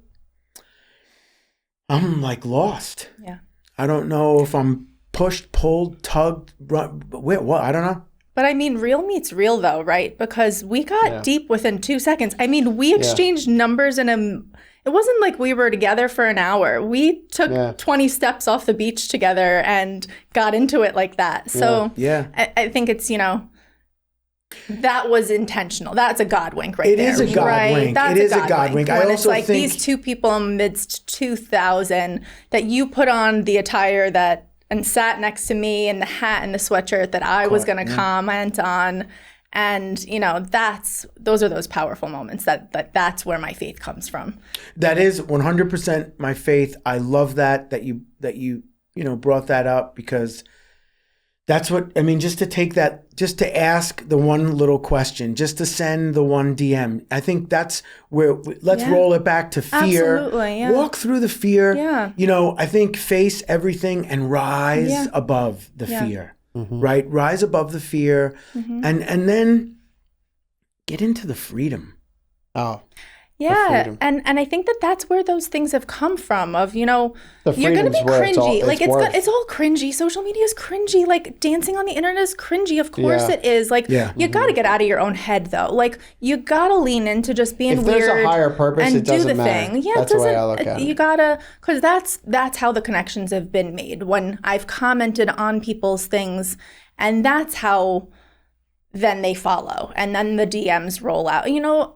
B: I'm like lost.
C: Yeah.
B: I don't know if I'm pushed, pulled, tugged, what? I don't know.
C: But I mean, real meets real though, right? Because we got deep within 2 seconds. I mean, we exchanged numbers it wasn't like we were together for an hour. We took 20 steps off the beach together and got into it like that. So I think it's, that was intentional. That's a God wink right there.
B: It is a God wink.
C: That's
B: it is a God wink.
C: When it's like these two people amidst 2,000 that you put on the attire and sat next to me and the hat and the sweatshirt that I was going to comment on. And, those are those powerful moments that's where my faith comes from.
B: That is 100% my faith. I love that you brought that up, because that's what, I mean, just to ask the one little question, just to send the one DM. I think that's where, let's roll it back to fear.
C: Absolutely, yeah.
B: Walk through the fear.
C: Yeah.
B: I think face everything and rise above the fear. Right? Rise above the fear and then get into the freedom.
A: Oh.
C: Yeah, and I think that's where those things have come from. Of you're going to be cringy. It's all cringy. Social media is cringy. Like dancing on the internet is cringy. Of course it is. Like you got to get out of your own head though. Like you got to lean into just being
A: if
C: weird.
A: If there's a higher purpose,
C: and
A: it doesn't
C: do the
A: matter.
C: thing. Yeah,
A: that's the way I look at it.
C: You gotta, because that's how the connections have been made. When I've commented on people's things, and that's how. Then they follow, and then the DMs roll out.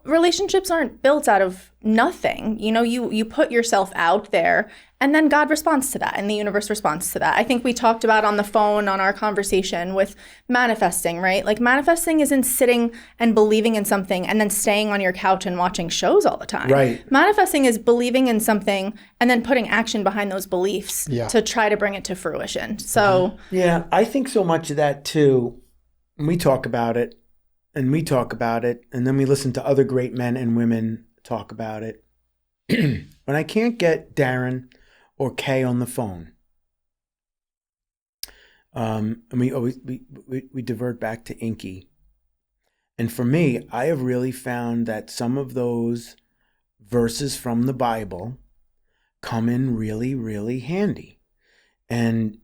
C: Relationships aren't built out of nothing. You put yourself out there, and then God responds to that, and the universe responds to that. I think we talked about on the phone on our conversation with manifesting, right? Like manifesting isn't sitting and believing in something and then staying on your couch and watching shows all the time.
B: Right.
C: Manifesting is believing in something and then putting action behind those beliefs to try to bring it to fruition. So
B: yeah, I think so much of that too. We talk about it, and we talk about it, and then we listen to other great men and women talk about it. When I can't get Darren or Kay on the phone, and we divert back to Inky. And for me, I have really found that some of those verses from the Bible come in really, really handy. And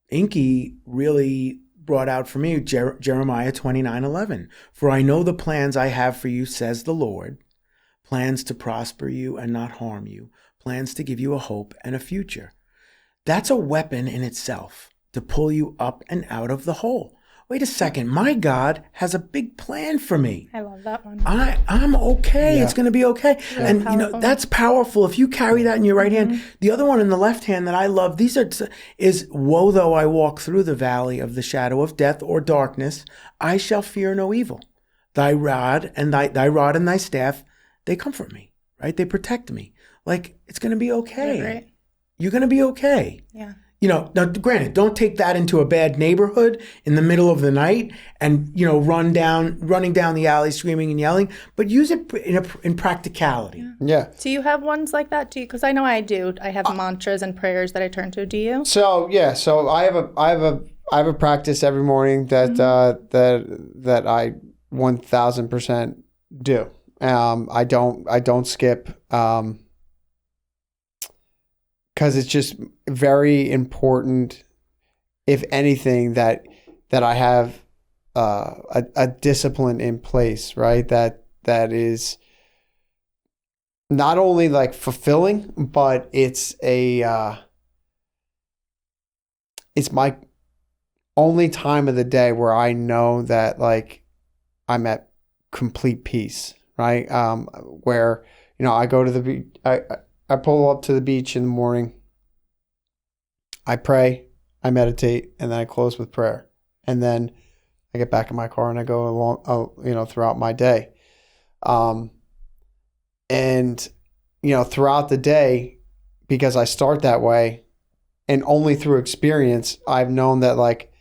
B: Inky really brought out for me Jeremiah 29:11. For I know the plans I have for you, says the Lord, plans to prosper you and not harm you, plans to give you a hope and a future. That's a weapon in itself to pull you up and out of the hole. Wait a second, my God has a big plan for me.
C: I love that one.
B: I'm okay. Yeah. It's going to be okay. Really and powerful. That's powerful. If you carry that in your right hand, the other one in the left hand that I love, is woe though I walk through the valley of the shadow of death or darkness, I shall fear no evil. Thy rod and thy staff, they comfort me, right? They protect me. Like it's going to be okay.
C: Yeah, right.
B: You're going to be okay.
C: Yeah.
B: Now granted, don't take that into a bad neighborhood in the middle of the night and, running down the alley screaming and yelling, but use it in practicality.
A: Yeah.
C: Do you have ones like that? Because I know I do. I have mantras and prayers that I turn to. Do you?
A: So I have a practice every morning that that I 1000% do. I don't skip. Because it's just very important, if anything, that I have a discipline in place, right? That is not only like fulfilling, but it's my only time of the day where I know that like I'm at complete peace, right? Where I go to the beach. I pull up to the beach in the morning, I pray, I meditate, and then I close with prayer. And then I get back in my car and I go along, throughout my day. And throughout the day, because I start that way, and only through experience, I've known that like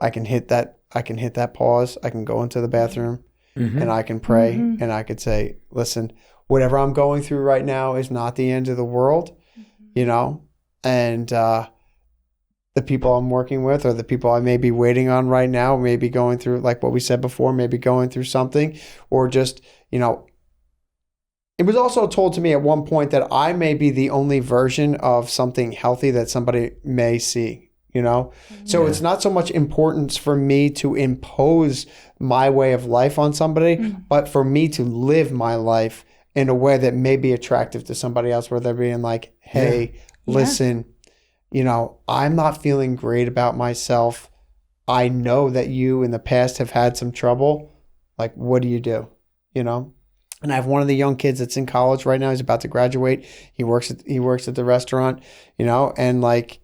A: I can hit that pause, I can go into the bathroom, and I can pray, and I could say, listen, whatever I'm going through right now is not the end of the world, and the people I'm working with or the people I may be waiting on right now may be going through, like what we said before, maybe going through something, or just, it was also told to me at one point that I may be the only version of something healthy that somebody may see, So it's not so much importance for me to impose my way of life on somebody, but for me to live my life in a way that may be attractive to somebody else, where they're being like, hey, listen, I'm not feeling great about myself. I know that you in the past have had some trouble. Like, what do you do? And I have one of the young kids that's in college right now. He's about to graduate. He works at the restaurant, and like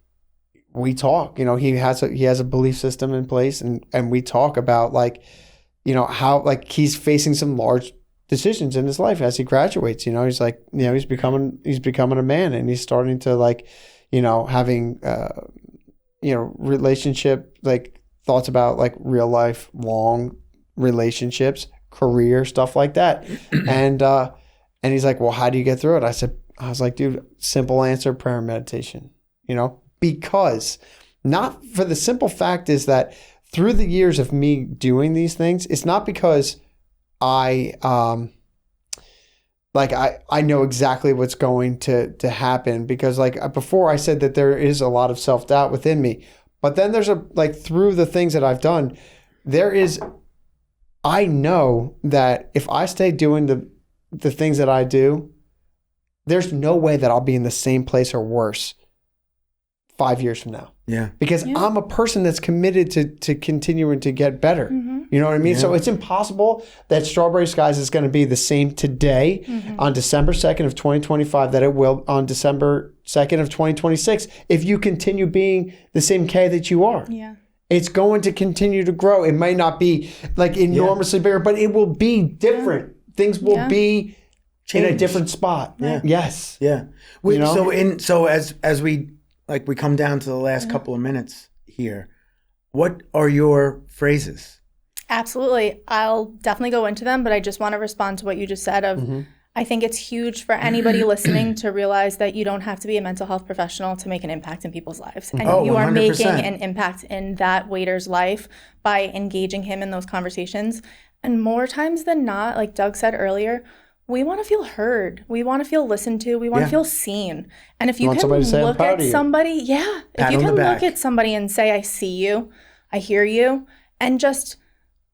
A: we talk, he has a belief system in place, and we talk about like, how like he's facing some large decisions in his life as he graduates. He's like, he's becoming a man, and he's starting to like, having relationship like thoughts about like real life, long relationships, career, stuff like that. And he's like, well, how do you get through it? I was like, dude, simple answer, prayer and meditation, because not for the simple fact is that through the years of me doing these things, it's not because I like I know exactly what's going to happen, because like before I said that there is a lot of self-doubt within me, but then there's through the things that I've done, I know that if I stay doing the things that I do, there's no way that I'll be in the same place or worse 5 years from now.
B: Yeah.
A: Because I'm a person that's committed to continuing to get better. You know what I mean? Yeah. So it's impossible that Strawberryzskies is going to be the same today on December 2nd of 2025 that it will on December 2nd of 2026 if you continue being the same Kayy that you are.
C: Yeah.
A: It's going to continue to grow. It might not be like enormously bigger, but it will be different. Things will be in a different spot.
B: Yeah.
A: Yes.
B: Yeah. So as we come down to the last couple of minutes here, what are your phrases?
C: Absolutely. I'll definitely go into them, but I just want to respond to what you just said I think it's huge for anybody listening to realize that you don't have to be a mental health professional to make an impact in people's lives. And you are 100%. Making an impact in that waiter's life by engaging him in those conversations. And more times than not, like Doug said earlier, we want to feel heard. We want to feel listened to. We want to feel seen. And if you can look at somebody, if you can look at somebody and say, I see you, I hear you, and just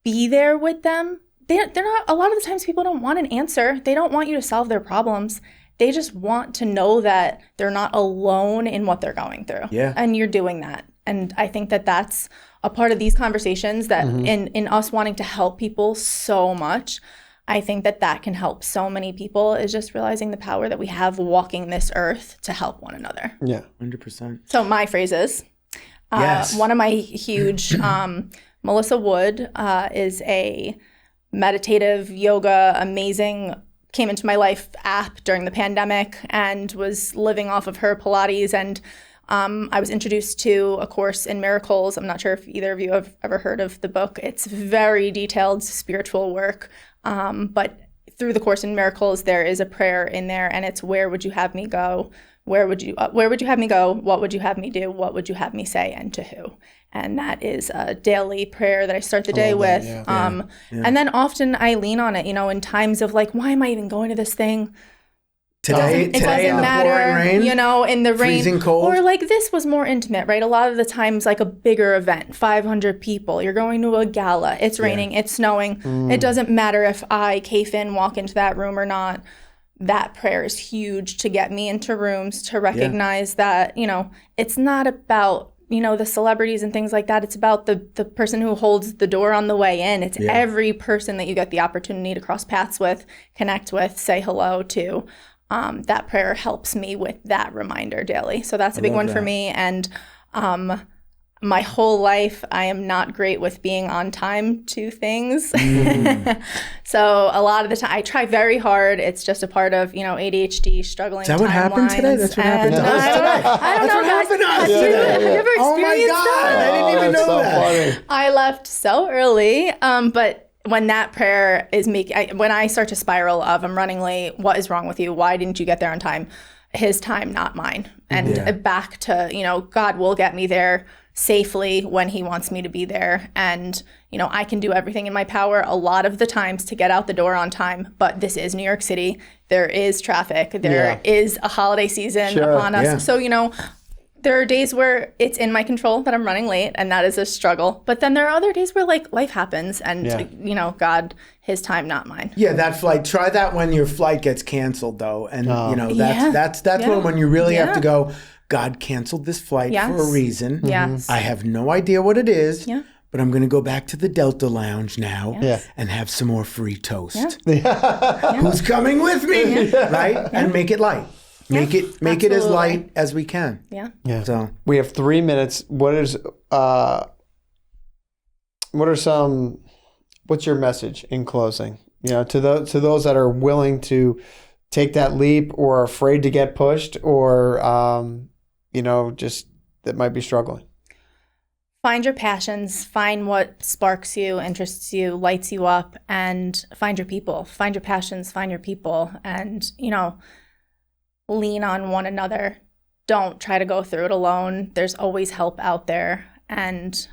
C: be there with them, they're not, a lot of the times people don't want an answer. They don't want you to solve their problems. They just want to know that they're not alone in what they're going through. Yeah. And you're doing that. And I think that that's a part of these conversations that in us wanting to help people so much, I think that can help so many people, is just realizing the power that we have walking this earth to help one another.
B: Yeah, 100%.
C: So my phrases, one of my huge, Melissa Wood is a meditative yoga, amazing, came into my life app during the pandemic and was living off of her Pilates. And I was introduced to A Course in Miracles. I'm not sure if either of you have ever heard of the book. It's very detailed spiritual work. But through the Course in Miracles, there is a prayer in there, and it's, where would you have me go? Where would you have me go? What would you have me do? What would you have me say? And to who? And that is a daily prayer that I start the day with. And then often I lean on it, in times of like, why am I even going to this thing?
B: Today
C: it doesn't
B: in
C: matter,
B: the pouring rain,
C: in the rain,
B: freezing cold.
C: Or like this was more intimate, right? A lot of the times, like a bigger event, 500 people, you're going to a gala, it's raining, it's snowing. It doesn't matter if I, Kayy Finn, walk into that room or not. That prayer is huge to get me into rooms, to recognize that, it's not about, the celebrities and things like that. It's about the person who holds the door on the way in. It's every person that you get the opportunity to cross paths with, connect with, say hello to. That prayer helps me with that reminder daily. So that's a big one for me. And my whole life, I am not great with being on time to things. So a lot of the time, I try very hard. It's just a part of, ADHD, struggling.
B: Is that what happened today? That's what happened to us today.
C: I don't know, guys. Have you ever experienced
B: oh my God,
C: that?
B: I didn't even know that.
A: Funny.
C: I left so early, but when that prayer is when I start to spiral of, I'm running late, what is wrong with you? Why didn't you get there on time? His time, not mine. And back to, God will get me there safely when he wants me to be there. And, I can do everything in my power a lot of the times to get out the door on time. But this is New York City. There is traffic. There is a holiday season upon us. Yeah. So, there are days where it's in my control that I'm running late, and that is a struggle. But then there are other days where like life happens, and God, his time, not mine.
B: Yeah, that flight. Try that when your flight gets canceled, though, and that's when you really have to go. God canceled this flight for a reason.
C: Yes.
B: I have no idea what it is. Yeah. But I'm going to go back to the Delta Lounge now and have some more free toast. Yeah. Who's coming with me? Right? Yeah. And make it light. Make it as light as we can.
C: Yeah.
A: Yeah.
B: So
A: we have 3 minutes. What's your message in closing? To those that are willing to take that leap, or are afraid to get pushed, or just that might be struggling.
C: Find your passions, find what sparks you, interests you, lights you up, and find your people. Find your passions, find your people, and, lean on one another. Don't try to go through it alone. There's always help out there. And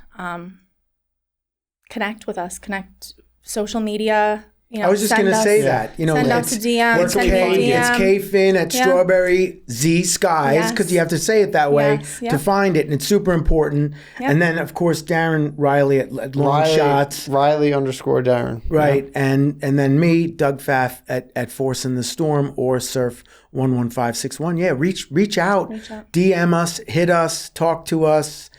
C: connect with us. Connect social media,
B: I was just going to say that.
C: Send us a DM.
B: It's Kayy Finn at Strawberryzskies, because you have to say it that way to find it, and it's super important. And then, of course, Darren Riley at Long Shots.
A: Riley_Darren.
B: Right, and then me, Doug Pfaff at Force in the Storm or Surf 11561. Yeah, reach out, DM us, hit us, talk to us.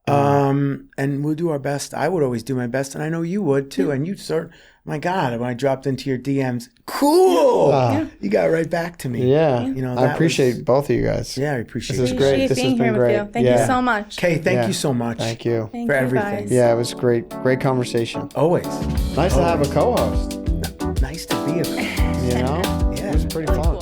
B: And we'll do our best. I would always do my best, and I know you would too. And you my God, when I dropped into your DMs, cool. You got right back to me.
A: Yeah. I appreciate both of you guys.
B: Yeah, I appreciate it.
A: This is great. This has been great.
C: Thank you so much.
B: Kayy, thank you so much.
A: Thank you
B: for everything.
C: Guys.
A: Yeah, it was great. Great conversation.
B: Always.
A: Nice to have a co-host.
B: Nice to be a co-host.
A: Yeah, it was pretty fun.